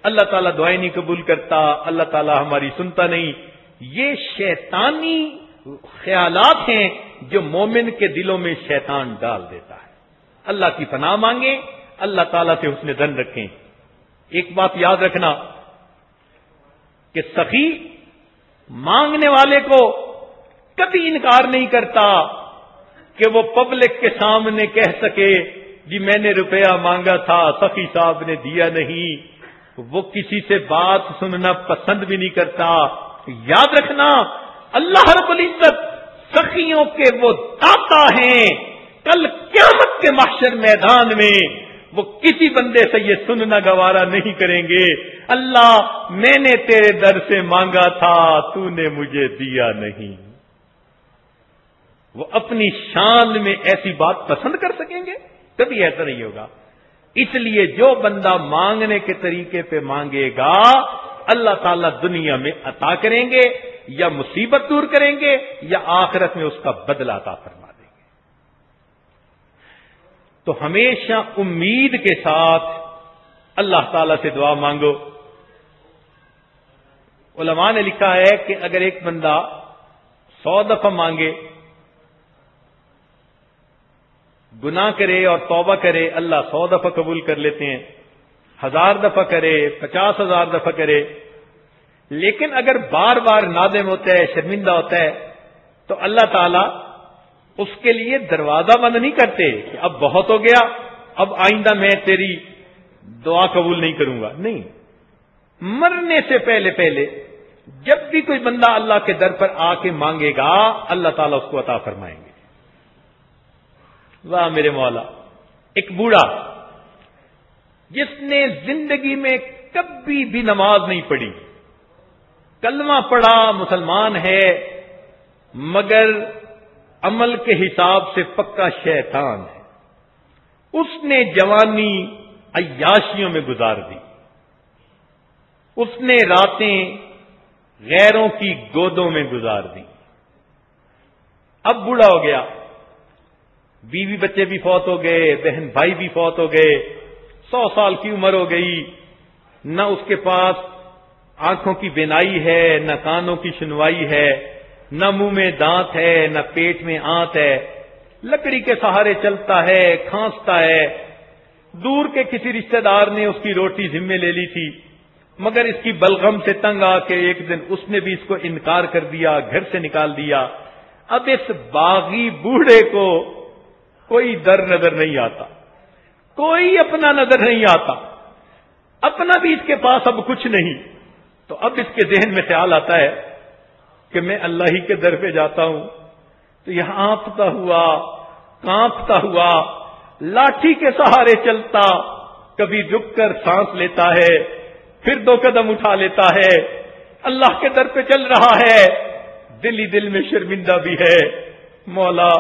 اللہ تعالیٰ دعائیں نہیں قبول کرتا، اللہ تعالیٰ ہماری سنتا نہیں۔ یہ شیطانی خیالات ہیں جو مومن کے دلوں میں شیطان ڈال دیتا ہے۔ اللہ کی پناہ مانگیں، اللہ تعالیٰ سے حسن ظن رکھیں۔ ایک بات یاد رکھنا کہ سخی مانگنے والے کو کبھی انکار نہیں کرتا کہ وہ پبلک کے سامنے کہہ سکے جی میں نے روپیہ مانگا تھا سخی صاحب نے دیا نہیں۔ وہ کسی سے بات سننا پسند بھی نہیں کرتا۔ یاد رکھنا اللہ رب العزت سخیوں کے وہ داتا ہیں، کل قیامت کے محشر میدان میں وہ کسی بندے سے یہ سننا گوارا نہیں کریں گے اللہ میں نے تیرے در سے مانگا تھا تو نے مجھے دیا نہیں۔ وہ اپنی شان میں ایسی بات پسند کر سکیں گے؟ کبھی ایسا نہیں ہوگا۔ اس لیے جو بندہ مانگنے کے طریقے پہ مانگے گا اللہ تعالیٰ دنیا میں عطا کریں گے، یا مصیبت دور کریں گے، یا آخرت میں اس کا بدلہ عطا فرما دیں گے۔ تو ہمیشہ امید کے ساتھ اللہ تعالیٰ سے دعا مانگو۔ علماء نے لکھا ہے کہ اگر ایک بندہ 100 دفعہ مانگے، گناہ کرے اور توبہ کرے اللہ 100 دفعہ قبول کر لیتے ہیں، 1000 دفعہ کرے، 50,000 دفعہ کرے، لیکن اگر بار بار نادم ہوتا ہے، شرمندہ ہوتا ہے، تو اللہ تعالیٰ اس کے لیے دروازہ بند نہیں کرتے کہ اب بہت ہو گیا، اب آئندہ میں تیری دعا قبول نہیں کروں گا۔ نہیں، مرنے سے پہلے پہلے جب بھی کوئی بندہ اللہ کے در پر آ کے مانگے گا اللہ تعالیٰ اس کو عطا فرمائیں گے۔ واہ میرے مولا، ایک بوڑھا جس نے زندگی میں کبھی بھی نماز نہیں پڑھی، کلمہ پڑھا، مسلمان ہے، مگر عمل کے حساب سے پکا شیطان ہے. اس نے جوانی عیاشیوں میں گزار دی. اس نے راتیں غیروں کی گودوں میں گزار دی. اب بوڑھا ہو گیا، بیوی بچے بھی فوت ہو گئے، بہن بھائی بھی فوت ہو گئے، 100 سال کی عمر ہو گئی، نہ اس کے پاس آنکھوں کی بینائی ہے، نہ کانوں کی سنوائی ہے، نہ منہ میں دانت ہے، نہ پیٹ میں آنت ہے، لکڑی کے سہارے چلتا ہے، کھانستا ہے. دور کے کسی رشتہ دار نے اس کی روٹی ذمے لے لی تھی، مگر اس کی بلغم سے تنگ آ کے ایک دن اس نے بھی اس کو انکار کر دیا، گھر سے نکال دیا. اب اس باغی بوڑھے کو کوئی در نظر نہیں آتا، کوئی اپنا نظر نہیں آتا، اپنا بھی اس کے پاس اب کچھ نہیں. تو اب اس کے ذہن میں خیال آتا ہے کہ میں اللہ ہی کے در پہ جاتا ہوں تو یہ ہانپتا ہوا، کانپتا ہوا، لاٹھی کے سہارے چلتا، کبھی رک کر سانس لیتا ہے، پھر 2 قدم اٹھا لیتا ہے، اللہ کے در پہ چل رہا ہے، دل ہی دل میں شرمندہ بھی ہے. مولا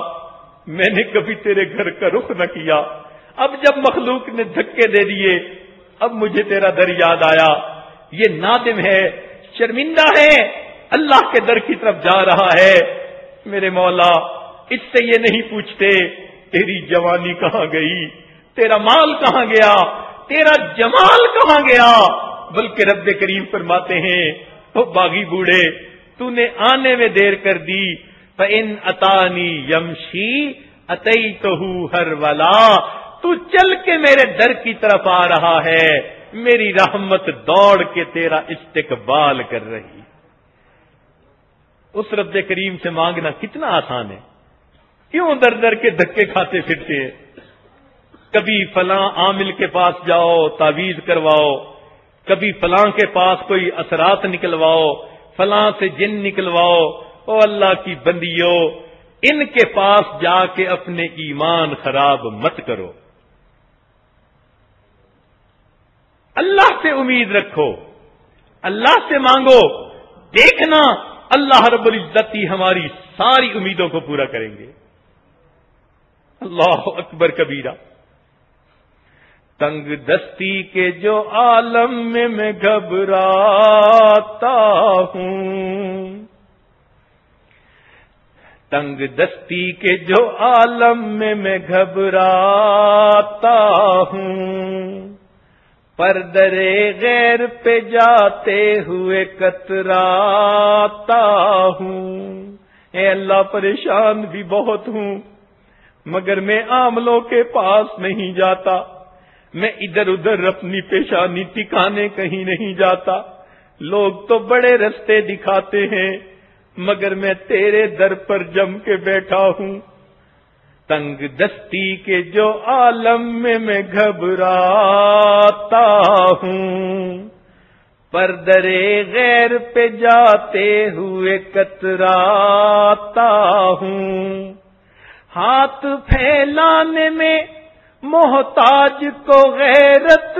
میں نے کبھی تیرے گھر کا رخ نہ کیا، اب جب مخلوق نے دھکے دے دیے اب مجھے تیرا در یاد آیا. یہ نادم ہے، شرمندہ ہے، اللہ کے در کی طرف جا رہا ہے. میرے مولا اس سے یہ نہیں پوچھتے تیری جوانی کہاں گئی، تیرا مال کہاں گیا، تیرا جمال کہاں گیا، بلکہ رب کریم فرماتے ہیں او باغی بوڑھے تو نے آنے میں دیر کر دی. فَإِنْ أَتَانِي يَمْشِي أَتَيْتُهُ هَرْوَلًا، تو چل کے میرے در کی طرف آ رہا ہے، میری رحمت دوڑ کے تیرا استقبال کر رہی. اس رب کریم سے مانگنا کتنا آسان ہے، کیوں در در کے دھکے کھاتے پھرتے ہیں. کبھی فلاں عامل کے پاس جاؤ تعویذ کرواؤ، کبھی فلاں کے پاس کوئی اثرات نکلواؤ، فلاں سے جن نکلواؤ. او اللہ کی بندیو، ان کے پاس جا کے اپنے ایمان خراب مت کرو. اللہ سے امید رکھو، اللہ سے مانگو، دیکھنا اللہ رب العزت ہی ہماری ساری امیدوں کو پورا کریں گے. اللہ اکبر کبیرہ. تنگ دستی کے جو عالم میں گھبراتا ہوں، تنگ دستی کے جو عالم میں گھبراتا ہوں، پر درے غیر پہ جاتے ہوئے کتراتا ہوں. اے اللہ پریشان بھی بہت ہوں، مگر میں عاملوں کے پاس نہیں جاتا، میں ادھر ادھر اپنی پیشانی ٹکانے کہیں نہیں جاتا. لوگ تو بڑے رستے دکھاتے ہیں، مگر میں تیرے در پر جم کے بیٹھا ہوں. تنگ دستی کے جو عالم میں گھبراتا ہوں، پر درے غیر پہ جاتے ہوئے کتراتا ہوں. ہاتھ پھیلانے میں محتاج کو غیرت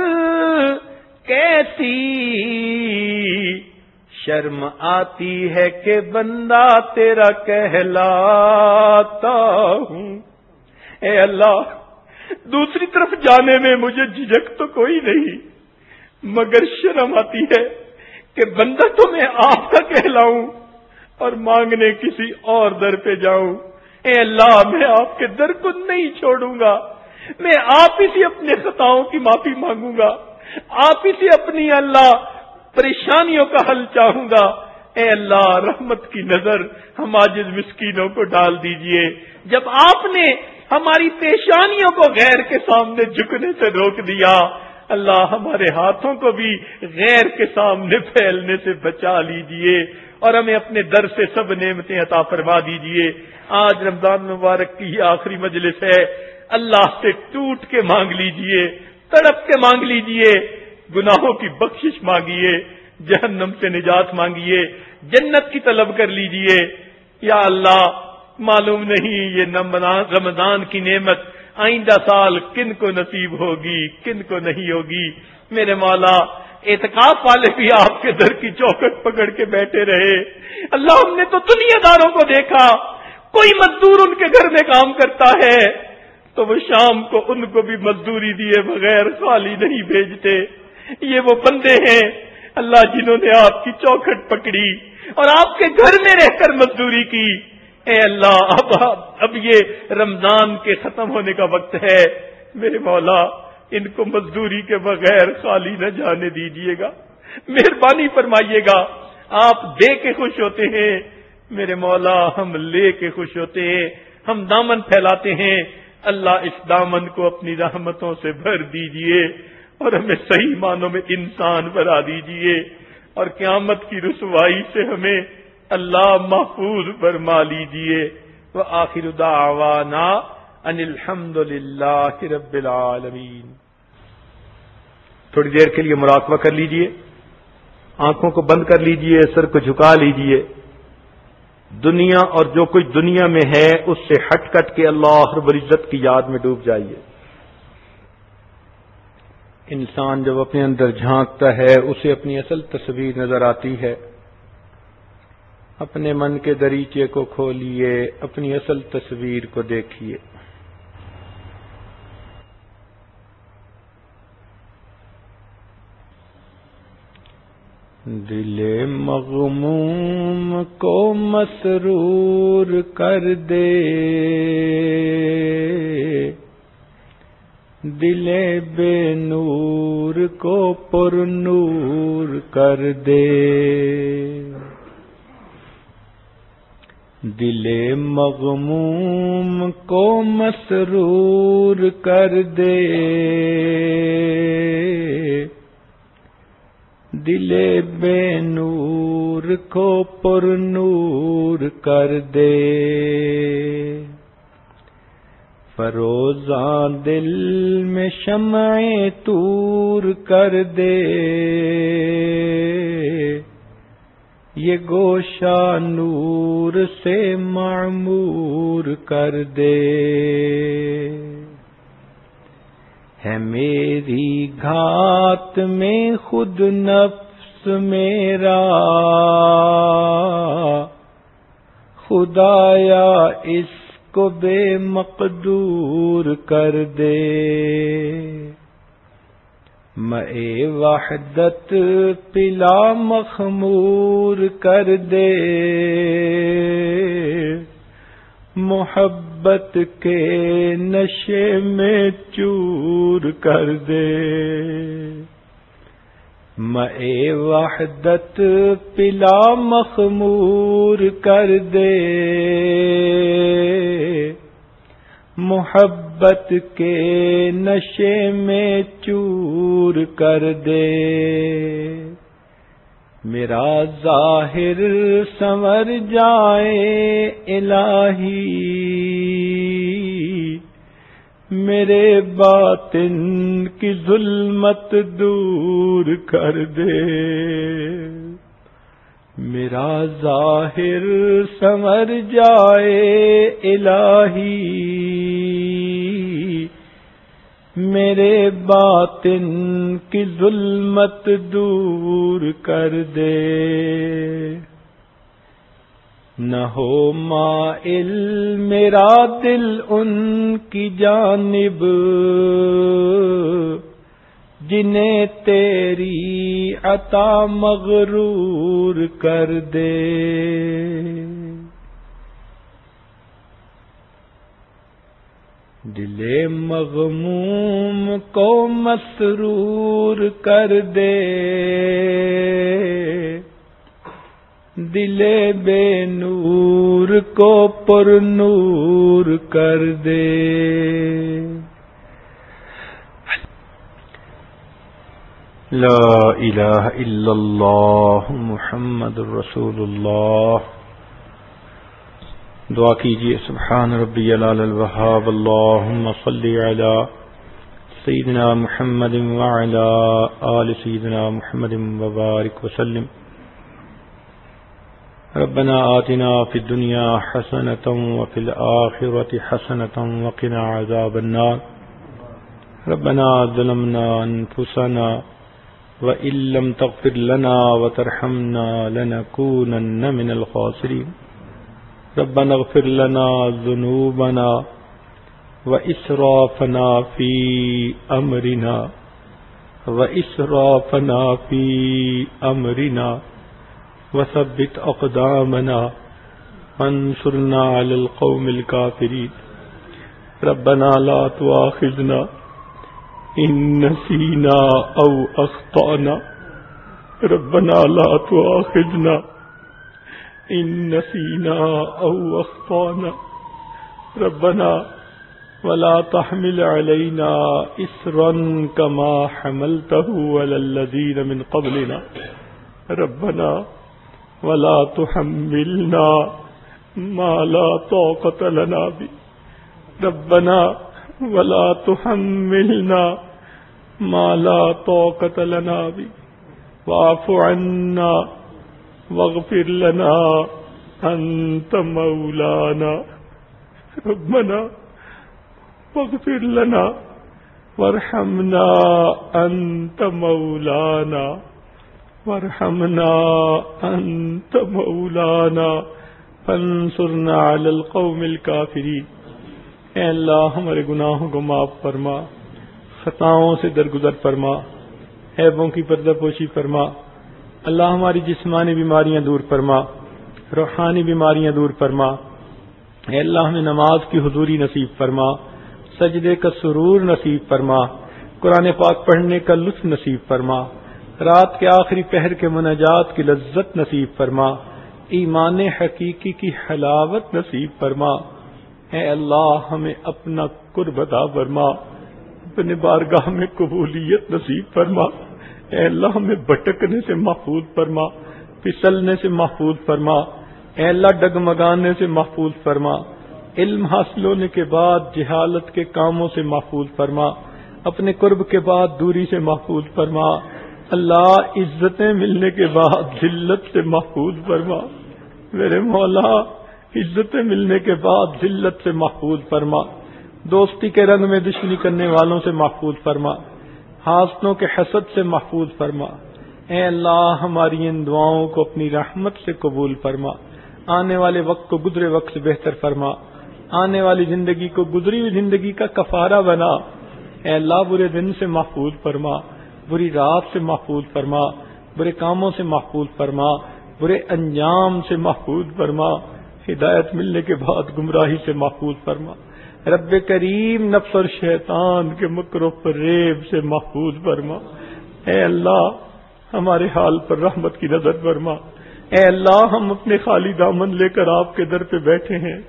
کیسی، شرم آتی ہے کہ بندہ تیرا کہلاتا ہوں. اے اللہ دوسری طرف جانے میں مجھے جھجک تو کوئی نہیں، مگر شرم آتی ہے کہ بندہ تو میں آپ کا کہلاؤں اور مانگنے کسی اور در پہ جاؤں. اے اللہ میں آپ کے در کو نہیں چھوڑوں گا، میں آپ ہی سے اپنے خطاؤں کی معافی مانگوں گا، آپ ہی سے اپنی اللہ پریشانیوں کا حل چاہوں گا. اے اللہ رحمت کی نظر ہم عاجز مسکینوں کو ڈال دیجئے. جب آپ نے ہماری پیشانیوں کو غیر کے سامنے جھکنے سے روک دیا، اللہ ہمارے ہاتھوں کو بھی غیر کے سامنے پھیلنے سے بچا لیجئے اور ہمیں اپنے در سے سب نعمتیں عطا فرما دیجئے. آج رمضان مبارک کی آخری مجلس ہے، اللہ سے ٹوٹ کے مانگ لیجئے، تڑپ کے مانگ لیجئے، گناہوں کی بخشش مانگیے، جہنم سے نجات مانگیے، جنت کی طلب کر لیجئے. یا اللہ معلوم نہیں یہ رمضان کی نعمت آئندہ سال کن کو نصیب ہوگی کن کو نہیں ہوگی. میرے مولا اعتکاف والے بھی آپ کے در کی چوکھٹ پکڑ کے بیٹھے رہے. اللہ ہم نے تو دنیا داروں کو دیکھا، کوئی مزدور ان کے گھر میں کام کرتا ہے تو وہ شام کو ان کو بھی مزدوری دیے بغیر خالی نہیں بھیجتے. یہ وہ بندے ہیں اللہ جنہوں نے آپ کی چوکھٹ پکڑی اور آپ کے گھر میں رہ کر مزدوری کی. اے اللہ اب یہ رمضان کے ختم ہونے کا وقت ہے، میرے مولا ان کو مزدوری کے بغیر خالی نہ جانے دیجیے گا، مہربانی فرمائیے گا. آپ دے کے خوش ہوتے ہیں میرے مولا، ہم لے کے خوش ہوتے ہیں، ہم دامن پھیلاتے ہیں. اللہ اس دامن کو اپنی رحمتوں سے بھر دیجئے اور ہمیں صحیح معنوں میں انسان بنا دیجئے اور قیامت کی رسوائی سے ہمیں اللہ محفوظ فرما لیجئے. وآخر دعوانا ان الحمد للہ رب العالمین. تھوڑی دیر کے لیے مراقبہ کر لیجئے، آنکھوں کو بند کر لیجئے، سر کو جھکا لیجئے. دنیا اور جو کچھ دنیا میں ہے اس سے ہٹ کٹ کے اللہ رب العزت کی یاد میں ڈوب جائیے. انسان جب اپنے اندر جھانکتا ہے اسے اپنی اصل تصویر نظر آتی ہے. اپنے من کے دریچے کو کھولیے، اپنی اصل تصویر کو دیکھیے. دل مغموم کو مسرور کر دے، دل بے نور کو پر نور کر دے. دل مغموم کو مسرور کر دے، دل بے نور کو پر نور کر دے. فروزاں دل میں شمع طور کر دے، یہ گوشہ نور سے معمور کر دے. ہے میری گھات میں خود نفس میرا، خدایا اس کو بے مقدور کر دے. مے وحدت پلا مخمور کر دے، محبت کے نشے میں چور کر دے. مے وحدت پلا مخمور کر دے، محبت کے نشے میں چور کر دے. میرا ظاہر سنور جائے الہی، میرے باطن کی ظلمت دور کر دے. میرا ظاہر سنور جائے الہی، میرے باطن کی ظلمت دور کر دے. نہ ہو مائل میرا دل ان کی جانب، جنہیں تیری عطا مغرور کر دے. دل مغموم کو مسرور کر دے، دل بے نور کو پر نور کر دے. لا الہ الا اللہ محمد رسول اللہ. دعا کیجئے. سبحان ربی العلی الوہاب. اللہم صلی علی سیدنا محمد وعلی آل سیدنا محمد وبارک وسلم. ربنا آتنا فی الدنیا حسنة وفی الآخرة حسنة وقنا عذاب النار. ربنا ظلمنا انفسنا وإن لم تغفر لنا وترحمنا لنكونن من الخاسرين. ربنا اغفر لنا ذنوبنا وإسرافنا في أمرنا وثبت أقدامنا وانصرنا على القوم الكافرين ربنا لا تؤاخذنا إن نسينا أو أخطأنا ربنا لا تؤاخذنا إن نسينا أو أخطأنا ربنا ولا تحمل علينا إصرا كما حملته على الذين من قبلنا ربنا ولا تحملنا ما لا طاقة لنا به ربنا ولا تحملنا ما لا طاقة لنا به واعف عنا واغفر لنا أنت مولانا ربنا واغفر لنا وارحمنا أنت مولانا فانصرنا على القوم الكافرين اے اللہ ہمارے گناہوں کو معاف فرما، خطاؤں سے درگزر فرما، عیبوں کی پردہ پوشی فرما۔ اللہ ہماری جسمانی بیماریاں دور فرما، روحانی بیماریاں دور فرما۔ اے اللہ ہمیں نماز کی حضوری نصیب فرما، سجدے کا سرور نصیب فرما، قرآن پاک پڑھنے کا لطف نصیب فرما، رات کے آخری پہر کے مناجات کی لذت نصیب فرما، ایمان حقیقی کی حلاوت نصیب فرما۔ اے اللہ ہمیں اپنا قرب عطا فرما، اپنے بارگاہ میں قبولیت نصیب فرما۔ اے اللہ ہمیں بھٹکنے سے محفوظ فرما، پھسلنے سے محفوظ فرما۔ اے اللہ ڈگمگانے سے محفوظ فرما، علم حاصل ہونے کے بعد جہالت کے کاموں سے محفوظ فرما، اپنے قرب کے بعد دوری سے محفوظ فرما۔ اللہ عزتیں ملنے کے بعد ذلت سے محفوظ فرما، میرے مولا عزتیں ملنے کے بعد ذلت سے محفوظ فرما، دوستی کے رنگ میں دشمنی کرنے والوں سے محفوظ فرما، حاسدوں کے حسد سے محفوظ فرما۔ اے اللہ ہماری ان دعاؤں کو اپنی رحمت سے قبول فرما، آنے والے وقت کو گزرے وقت سے بہتر فرما، آنے والی زندگی کو گزری ہوئی زندگی کا کفارہ بنا۔ اے اللہ برے دن سے محفوظ فرما، بری رات سے محفوظ فرما، برے کاموں سے محفوظ فرما، برے انجام سے محفوظ فرما، ہدایت ملنے کے بعد گمراہی سے محفوظ فرما۔ رب کریم نفس اور شیطان کے مکر و فریب سے محفوظ فرما۔ اے اللہ ہمارے حال پر رحمت کی نظر فرما۔ اے اللہ ہم اپنے خالی دامن لے کر آپ کے در پہ بیٹھے ہیں،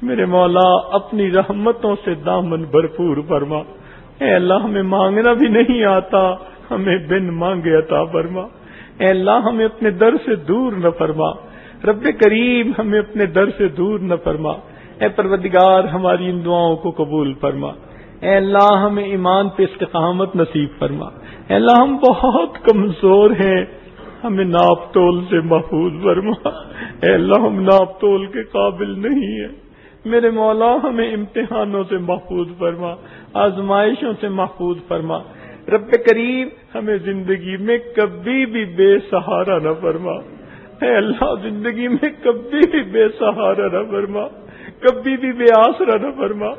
میرے مولا اپنی رحمتوں سے دامن بھرپور فرما۔ اے اللہ ہمیں مانگنا بھی نہیں آتا، ہمیں بن مانگے عطا فرما۔ اے اللہ ہمیں اپنے در سے دور نہ فرما، رب کریم ہمیں اپنے در سے دور نہ فرما۔ اے پروردگار ہماری ان دعاؤں کو قبول فرما۔ اے اللہ ہمیں ایمان پہ استقامت نصیب فرما۔ اے اللہ ہم بہت کمزور ہیں، ہمیں ناپ تول سے محفوظ فرما۔ اے اللہ ہم ناپ تول کے قابل نہیں ہیں، میرے مولا ہمیں امتحانوں سے محفوظ فرما، آزمائشوں سے محفوظ فرما۔ رب کریم ہمیں زندگی میں کبھی بھی بے سہارا نہ فرما۔ اے اللہ زندگی میں کبھی بھی بے سہارا نہ فرما، کبھی بھی بے آسرا نہ فرما۔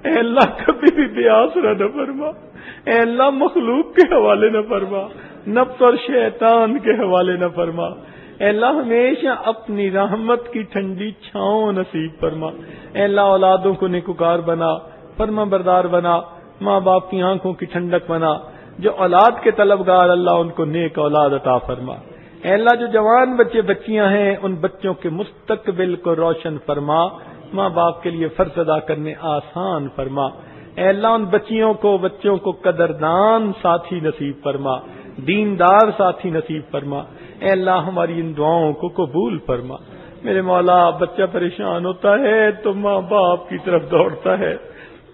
اے اللہ کبھی بھی بے آسرا نہ فرما۔ اے اللہ مخلوق کے حوالے نہ فرما، نفس اور شیطان کے حوالے نہ فرما۔ اے اللہ ہمیشہ اپنی رحمت کی ٹھنڈی چھاؤں نصیب فرما۔ اے اللہ اولادوں کو نیکوکار بنا، فرما بردار بنا، ماں باپ کی آنکھوں کی ٹھنڈک بنا، جو اولاد کے طلبگار اللہ ان کو نیک اولاد عطا فرما۔ اے اللہ جو جوان بچے بچیاں ہیں ان بچوں کے مستقبل کو روشن فرما، ماں باپ کے لیے فرض ادا کرنے آسان فرما۔ اے اللہ ان بچوں کو قدردان ساتھی نصیب فرما، دیندار ساتھی نصیب فرما۔ اے اللہ ہماری ان دعاؤں کو قبول فرما۔ میرے مولا بچہ پریشان ہوتا ہے تو ماں باپ کی طرف دوڑتا ہے،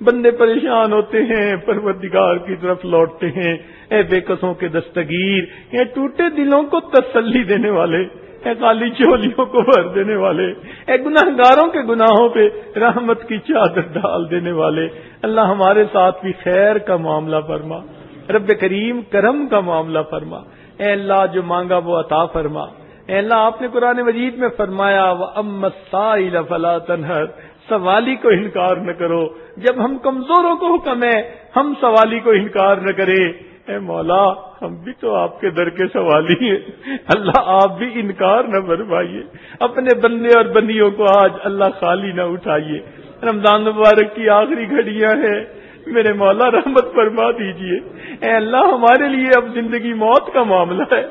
بندے پریشان ہوتے ہیں پروردگار کی طرف لوٹتے ہیں۔ اے بے قصوں کے دستگیر، اے ٹوٹے دلوں کو تسلی دینے والے، اے خالی چولیوں کو بھر دینے والے، اے گناہگاروں کے گناہوں پہ رحمت کی چادر ڈال دینے والے، اللہ ہمارے ساتھ بھی خیر کا معاملہ فرما، رب کریم کرم کا معاملہ فرما۔ اے اللہ جو مانگا وہ عطا فرما۔ اے اللہ آپ نے قرآن مجید میں فرمایا وَأَمَّا السَّائِلَ فَلَا تَنْهَرْ، سوالی کو انکار نہ کرو. جب ہم کمزوروں کو حکم ہے ہم سوالی کو انکار نہ کریں. اے مولا ہم بھی تو آپ کے در کے سوالی ہیں، اللہ آپ بھی انکار نہ فرمائیے. اپنے بندے اور بندیوں کو آج اللہ خالی نہ اٹھائیے. رمضان مبارک کی آخری گھڑیاں ہیں، میرے مولا رحمت فرما دیجئے. اے اللہ ہمارے لیے اب زندگی موت کا معاملہ ہے.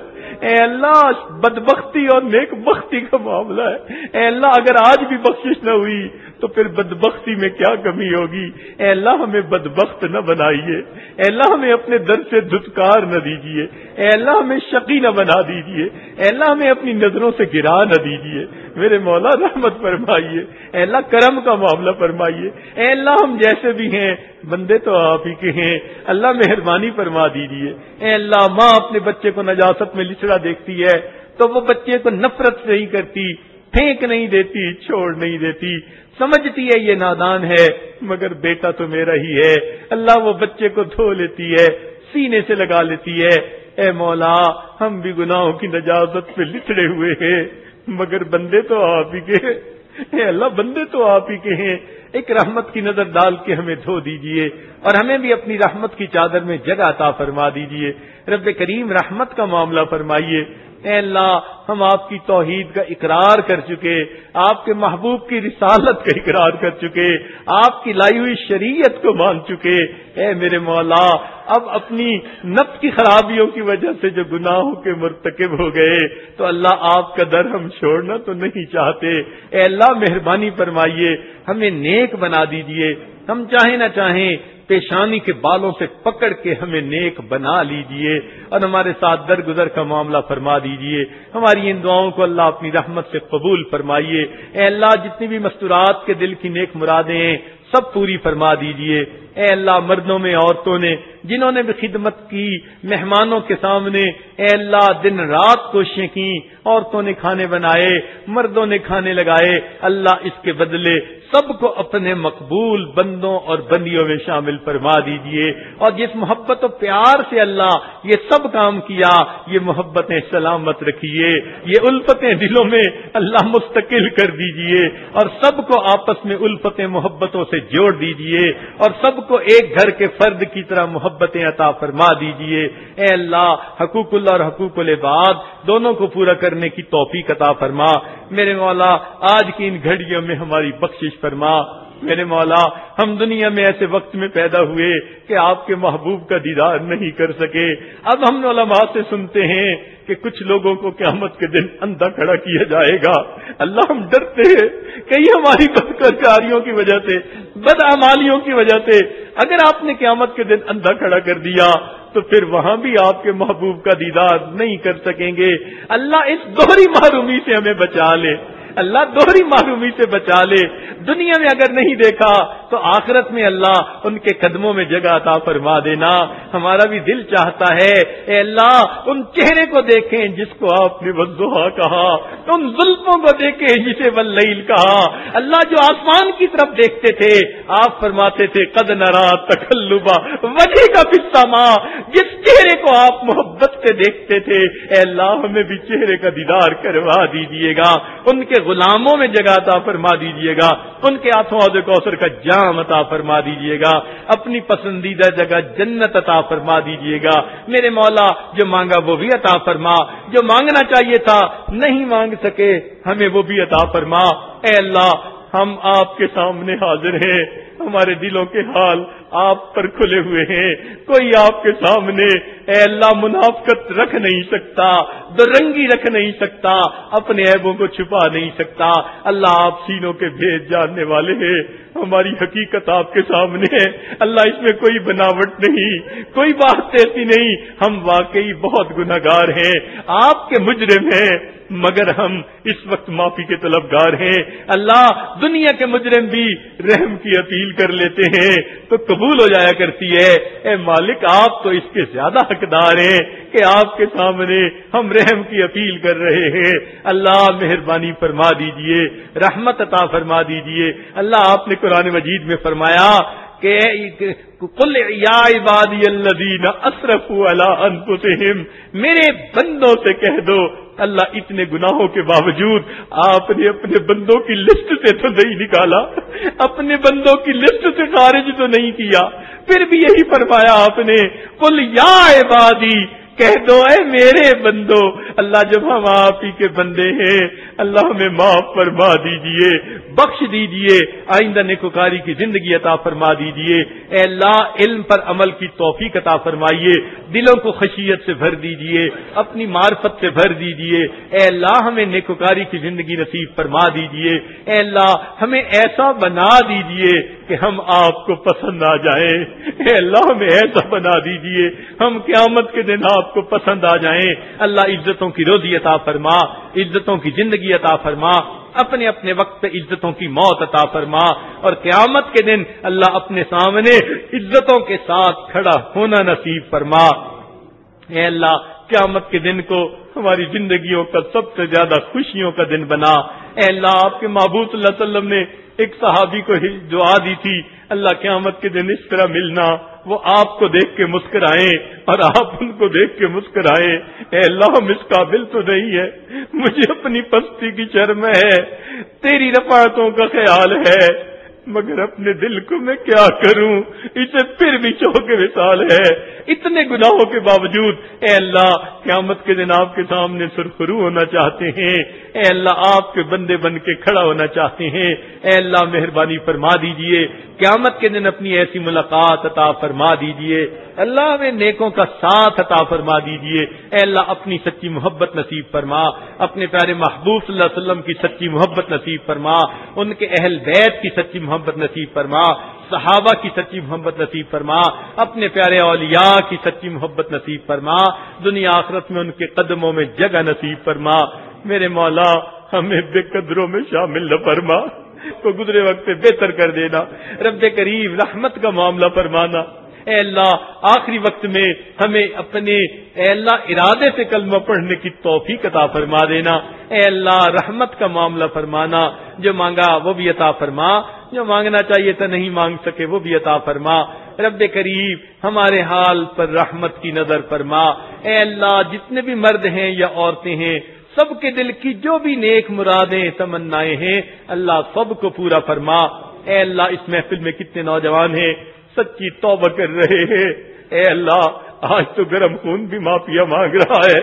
اے اللہ بدبختی اور نیک بختی کا معاملہ ہے. اے اللہ اگر آج بھی بخشش نہ ہوئی تو پھر بدبختی میں کیا کمی ہوگی. اے اللہ ہمیں بدبخت نہ بنائیے. اے اللہ ہمیں اپنے در سے دھتکار نہ دیجیے. اے اللہ ہمیں شقی نہ بنا دیجیے. اے اللہ ہمیں اپنی نظروں سے گرا نہ دیجیے. میرے مولا رحمت فرمائیے. اے اللہ کرم کا معاملہ فرمائیے. اے اللہ ہم جیسے بھی ہیں بندے تو آپ ہی کے ہیں، اللہ مہربانی فرما دیجیے. اے اللہ ماں اپنے بچے کو نجاست میں لچڑا دیکھتی ہے تو وہ بچے کو نفرت نہیں کرتی، پھینک نہیں دیتی، چھوڑ نہیں دیتی، سمجھتی ہے یہ نادان ہے مگر بیٹا تو میرا ہی ہے. اللہ وہ بچے کو دھو لیتی ہے، سینے سے لگا لیتی ہے. اے مولا ہم بھی گناہوں کی نجازت پہ لچڑے ہوئے ہیں مگر بندے تو آپ ہی کے. اے اللہ بندے تو آپ ہی کے ہیں. ایک رحمت کی نظر ڈال کے ہمیں دھو دیجئے اور ہمیں بھی اپنی رحمت کی چادر میں جگہ عطا فرما دیجئے. رب کریم رحمت کا معاملہ فرمائیے. اے اللہ ہم آپ کی توحید کا اقرار کر چکے، آپ کے محبوب کی رسالت کا اقرار کر چکے، آپ کی لائی ہوئی شریعت کو مان چکے. اے میرے مولا اب اپنی نفس کی خرابیوں کی وجہ سے جو گناہوں کے مرتکب ہو گئے تو اللہ آپ کا در ہم چھوڑنا تو نہیں چاہتے. اے اللہ مہربانی فرمائیے ہمیں نیک بنا دیجئے. ہم چاہیں نہ چاہیں پیشانی کے بالوں سے پکڑ کے ہمیں نیک بنا لیجئے اور ہمارے ساتھ درگزر کا معاملہ فرما دیجئے. ہماری ان دعاؤں کو اللہ اپنی رحمت سے قبول فرمائیے. اے اللہ جتنی بھی مستورات کے دل کی نیک مرادیں ہیں سب پوری فرما دیجئے. اے اللہ مردوں میں عورتوں نے جنہوں نے بھی خدمت کی مہمانوں کے سامنے، اے اللہ دن رات کوششیں کی، عورتوں نے کھانے بنائے، مردوں نے کھانے لگائے، اللہ اس کے بدلے سب کو اپنے مقبول بندوں اور بندیوں میں شامل فرما دیجئے. اور جس محبت و پیار سے اللہ یہ سب کام کیا یہ محبتیں سلامت رکھیے، یہ الفتیں دلوں میں اللہ مستقل کر دیجئے اور سب کو آپس میں الفتیں محبتوں سے جوڑ دیجئے اور سب کو ایک گھر کے فرد کی طرح محبتیں عطا فرما دیجئے. اے اللہ حقوق اللہ اور حقوق العباد دونوں کو پورا کرنے کی توفیق عطا فرما. میرے مولا آج کی ان گھڑیوں میں ہماری بخشش فرما. میرے مولا ہم دنیا میں ایسے وقت میں پیدا ہوئے کہ آپ کے محبوب کا دیدار نہیں کر سکے. اب ہم علماء سے سنتے ہیں کہ کچھ لوگوں کو قیامت کے دن اندھا کھڑا کیا جائے گا. اللہ ہم ڈرتے ہیں کہیں ہماری بدکاریوں کی وجہ سے، بدعمالیوں کی وجہ سے اگر آپ نے قیامت کے دن اندھا کھڑا کر دیا تو پھر وہاں بھی آپ کے محبوب کا دیدار نہیں کر سکیں گے. اللہ اس دوہری محرومی سے ہمیں بچا لے. اللہ دوہری معلومی سے بچا لے. دنیا میں اگر نہیں دیکھا تو آخرت میں اللہ ان کے قدموں میں جگہ عطا فرما دینا. ہمارا بھی دل چاہتا ہے اے اللہ ان چہرے کو دیکھیں جس کو آپ نے والضحیٰ کہا، ان زلفوں کو دیکھیں جسے واللیل کہا. اللہ جو آسمان کی طرف دیکھتے تھے آپ فرماتے تھے قد نرا تقلب وجہک فی السماء. جس چہرے کو آپ محبت سے دیکھتے تھے اے اللہ ہمیں بھی چہرے کا دیدار کروا دیجیے گا. ان کے غلاموں میں جگہ عطا فرما دیجیے گا. ان کے ہاتھوں حوض کوثر کا جام عطا فرما دیجیے گا. اپنی پسندیدہ جگہ جنت عطا فرما دیجیے گا. میرے مولا جو مانگا وہ بھی عطا فرما، جو مانگنا چاہیے تھا نہیں مانگ سکے ہمیں وہ بھی عطا فرما. اے اللہ ہم آپ کے سامنے حاضر ہیں، ہمارے دلوں کے حال آپ پر کھلے ہوئے ہیں. کوئی آپ کے سامنے اے اللہ منافقت رکھ نہیں سکتا، درنگی رکھ نہیں سکتا، اپنے عیبوں کو چھپا نہیں سکتا. اللہ آپ سینوں کے بھید جاننے والے ہیں. ہماری حقیقت آپ کے سامنے ہے. اللہ اس میں کوئی بناوٹ نہیں، کوئی بات ایسی نہیں. ہم واقعی بہت گناہگار ہیں، آپ کے مجرم ہیں، مگر ہم اس وقت معافی کے طلبگار ہیں. اللہ دنیا کے مجرم بھی رحم کی اپیل کر لیتے ہیں تو قبول ہو جایا کرتی ہے. اے مالک آپ تو اس کے زیادہ حقدار ہیں کہ آپ کے سامنے ہم رحم کی اپیل کر رہے ہیں. اللہ مہربانی فرما دیجئے، رحمت عطا فرما دیجئے. اللہ آپ نے قرآن مجید میں فرمایا کہ قل یا عبادی الذین اسرفوا علی انفسہم، میرے بندوں سے کہہ دو اللہ اتنے گناہوں کے باوجود آپ نے اپنے بندوں کی لسٹ سے تو نہیں نکالا، اپنے بندوں کی لسٹ سے خارج تو نہیں کیا، پھر بھی یہی فرمایا آپ نے قل یا عبادی، کہہ دو اے میرے بندو، اللہ جب ہم آپ ہی کے بندے ہیں اللہ ہمیں معاف فرما دیجئے، بخش دیجئے، آئندہ نیکوکاری کی زندگی عطا فرما دیجئے، اے اللہ علم پر عمل کی توفیق عطا فرمائیے، دلوں کو خشیت سے بھر دیجئے، اپنی معرفت سے بھر دیجئے، اے اللہ ہمیں نیکوکاری کی زندگی نصیب فرما دیجئے، اے اللہ ہمیں ایسا بنا دیجئے کہ ہم آپ کو پسند آ جائیں، اے اللہ ہمیں ایسا بنا دیجئے ہم قیامت کے دن آپ کو پسند آ جائیں، اللہ عزتوں کی روزی عطا فرما، عزتوں کی زندگی عطا فرما، اپنے اپنے وقت پہ عزتوں کی موت عطا فرما، اور قیامت کے دن اللہ اپنے سامنے عزتوں کے ساتھ کھڑا ہونا نصیب فرما۔ اے اللہ قیامت کے دن کو ہماری زندگیوں کا سب سے زیادہ خوشیوں کا دن بنا، اے اللہ آپ کے محبوب صلی اللہ علیہ وسلم نے ایک صحابی کو دعا دی تھی، اللہ قیامت کے دن اس طرح ملنا وہ آپ کو دیکھ کے مسکرائیں اور آپ ان کو دیکھ کے مسکرائیں، اے اللہ ہم اس قابل تو نہیں ہے، مجھے اپنی پستی کی شرم ہے، تیری رفعتوں کا خیال ہے، مگر اپنے دل کو میں کیا کروں، اسے پھر بھی چوک وصال ہے، اتنے گناہوں کے باوجود اے اللہ قیامت کے دن آپ کے سامنے سرخرو ہونا چاہتے ہیں، اے اللہ آپ کے بندے بن کے کھڑا ہونا چاہتے ہیں، اے اللہ مہربانی فرما دیجئے، قیامت کے دن اپنی ایسی ملاقات عطا فرما دیجئے، اللہ ہمیں نیکوں کا ساتھ عطا فرما دیجئے، اے اللہ اپنی سچی محبت نصیب فرما، اپنے پیارے محبوب صلی اللہ علیہ وسلم کی سچی محبت نصیب فرما، ان کے اہل بیت کی سچی محبت نصیب فرما، صحابہ کی سچی محبت نصیب فرما، اپنے پیارے اولیاء کی سچی محبت نصیب فرما، دنیا آخرت میں ان کے قدموں میں جگہ نصیب فرما، میرے مولا ہمیں بے قدروں میں شامل نہ فرما، تو گزرے وقت پہ بہتر کر دینا، رب کریم رحمت کا معاملہ فرمانا، اے اللہ آخری وقت میں ہمیں اپنے اے اللہ ارادے سے کلمہ پڑھنے کی توفیق عطا فرما دینا، اے اللہ رحمت کا معاملہ فرمانا، جو مانگا وہ بھی عطا فرما، جو مانگنا چاہیے تھا نہیں مانگ سکے وہ بھی عطا فرما، رب کریم ہمارے حال پر رحمت کی نظر فرما، اے اللہ جتنے بھی مرد ہیں یا عورتیں ہیں سب کے دل کی جو بھی نیک مرادیں تمنائیں ہیں اللہ سب کو پورا فرما، اے اللہ اس محفل میں کتنے نوجوان ہیں سچی توبہ کر رہے ہیں، اے اللہ آج تو گرم خون بھی معافیا مانگ رہا ہے،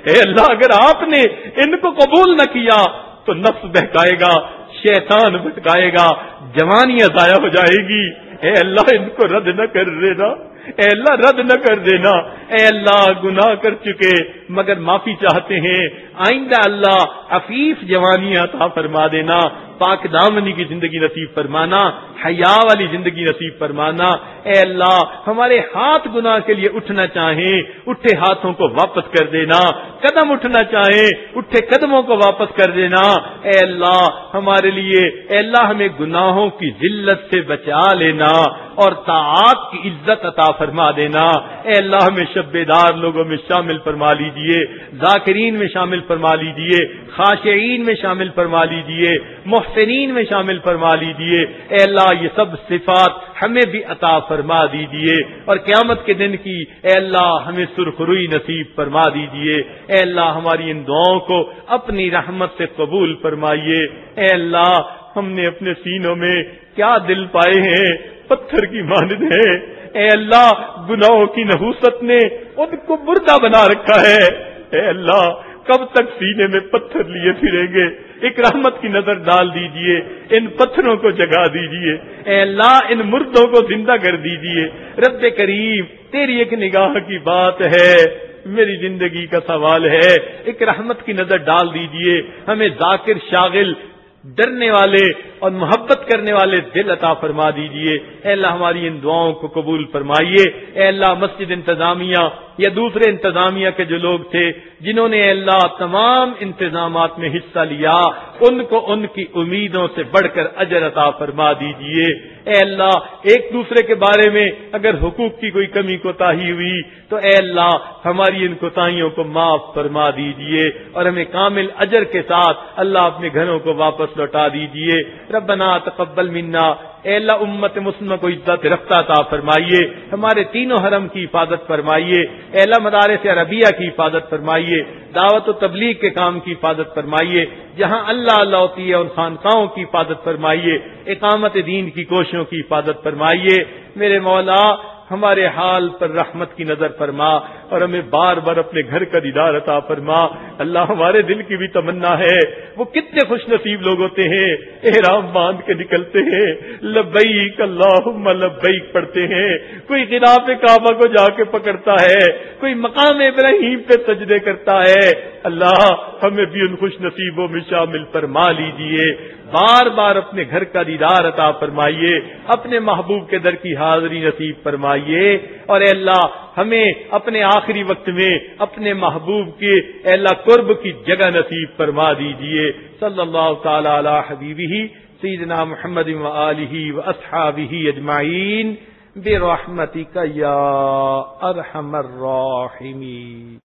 اے اللہ اگر آپ نے ان کو قبول نہ کیا تو نفس بہکائے گا، شیطان بھٹکائے گا، جوانیاں ضائع ہو جائے گی، اے اللہ ان کو رد نہ کر دینا، اے اللہ رد نہ کر دینا، اے اللہ گناہ کر چکے مگر معافی چاہتے ہیں، آئندہ اللہ عفیف جوانیاں عطا فرما دینا، پاک دامنی کی زندگی نصیب فرمانا، حیا والی زندگی نصیب فرمانا، اے اللہ ہمارے ہاتھ گناہ کے لیے اٹھنا چاہیں اٹھے ہاتھوں کو واپس کر دینا، قدم اٹھنا چاہیں اٹھے قدموں کو واپس کر دینا، اے اللہ ہمارے لیے اے اللہ ہمیں گناہوں کی ذلت سے بچا لینا اور طاعات کی عزت عطا فرما دینا، اے اللہ ہمیں شب بیدار لوگوں میں شامل فرما لیجئے، ذاکرین میں شامل فرما لیجئے، خاشعین میں شامل فرما لیجئے، محسنین میں شامل فرما لیجئے، اے اللہ یہ سب صفات ہمیں بھی عطا فرما دیجئے، اور قیامت کے دن کی اے اللہ ہمیں سرخروئی نصیب فرما دیجئے، اے اللہ ہماری ان دعاؤں کو اپنی رحمت سے قبول فرمائیے، اے اللہ ہم نے اپنے سینوں میں کیا دل پائے ہیں پتھر کی مانند ہے، اے اللہ گناہوں کی نحوست نے ان کو مردہ بنا رکھا ہے، اے اللہ کب تک سینے میں پتھر لیے پھریں گے، ایک رحمت کی نظر ڈال دیجئے، ان پتھروں کو جگا دیجئے، اے اللہ ان مردوں کو زندہ کر دیجئے، رب کریم تیری ایک نگاہ کی بات ہے، میری زندگی کا سوال ہے، ایک رحمت کی نظر ڈال دیجئے، ہمیں ذاکر شاغل ڈرنے والے اور محبت کرنے والے دل عطا فرما دیجئے، اے اللہ ہماری ان دعاؤں کو قبول فرمائیے، اے اللہ مسجد انتظامیہ یا دوسرے انتظامیہ کے جو لوگ تھے جنہوں نے اے اللہ تمام انتظامات میں حصہ لیا ان کو ان کی امیدوں سے بڑھ کر اجر عطا فرما دیجئے، اے اللہ ایک دوسرے کے بارے میں اگر حقوق کی کوئی کمی کوتاہی ہوئی تو اے اللہ ہماری ان کوتاہیوں کو معاف فرما دیجئے اور ہمیں کامل اجر کے ساتھ اللہ اپنے گھروں کو واپس لوٹا دیجئے، ربنا تقبل منا اے اللہ امت مسلمہ کو عزت رفتہ عطا فرمائیے، ہمارے تینوں حرم کی حفاظت فرمائیے، اے اللہ مدارس عربیہ کی حفاظت فرمائیے، دعوت و تبلیغ کے کام کی حفاظت فرمائیے، جہاں اللہ اللہ ہوتی ہے ان خانقاہوں کی حفاظت فرمائیے، اقامت دین کی کوششوں کی حفاظت فرمائیے۔ میرے مولا ہمارے حال پر رحمت کی نظر فرما اور ہمیں بار بار اپنے گھر کا دیدار عطا فرما۔ اللہ ہمارے دل کی بھی تمنا ہے، وہ کتنے خوش نصیب لوگ ہوتے ہیں احرام باندھ کے نکلتے ہیں، لبیک اللہم لبیک پڑھتے ہیں، کوئی غلاف کعبہ کو جا کے پکڑتا ہے، کوئی مقام ابراہیم پہ سجدے کرتا ہے۔ اللہ ہمیں بھی ان خوش نصیبوں میں شامل فرما لیجئے، بار بار اپنے گھر کا دیدار عطا فرمائیے، اپنے محبوب کے در کی حاضری نصیب فرمائیے، اور اے اللہ ہمیں اپنے آخری وقت میں اپنے محبوب کے اے اللہ قرب کی جگہ نصیب فرما دیجئے۔ صلی اللہ تعالی علی حبیبہ سیدنا محمد وآلہ واصحابہ اجمعین برحمتک یا ارحم الراحمین۔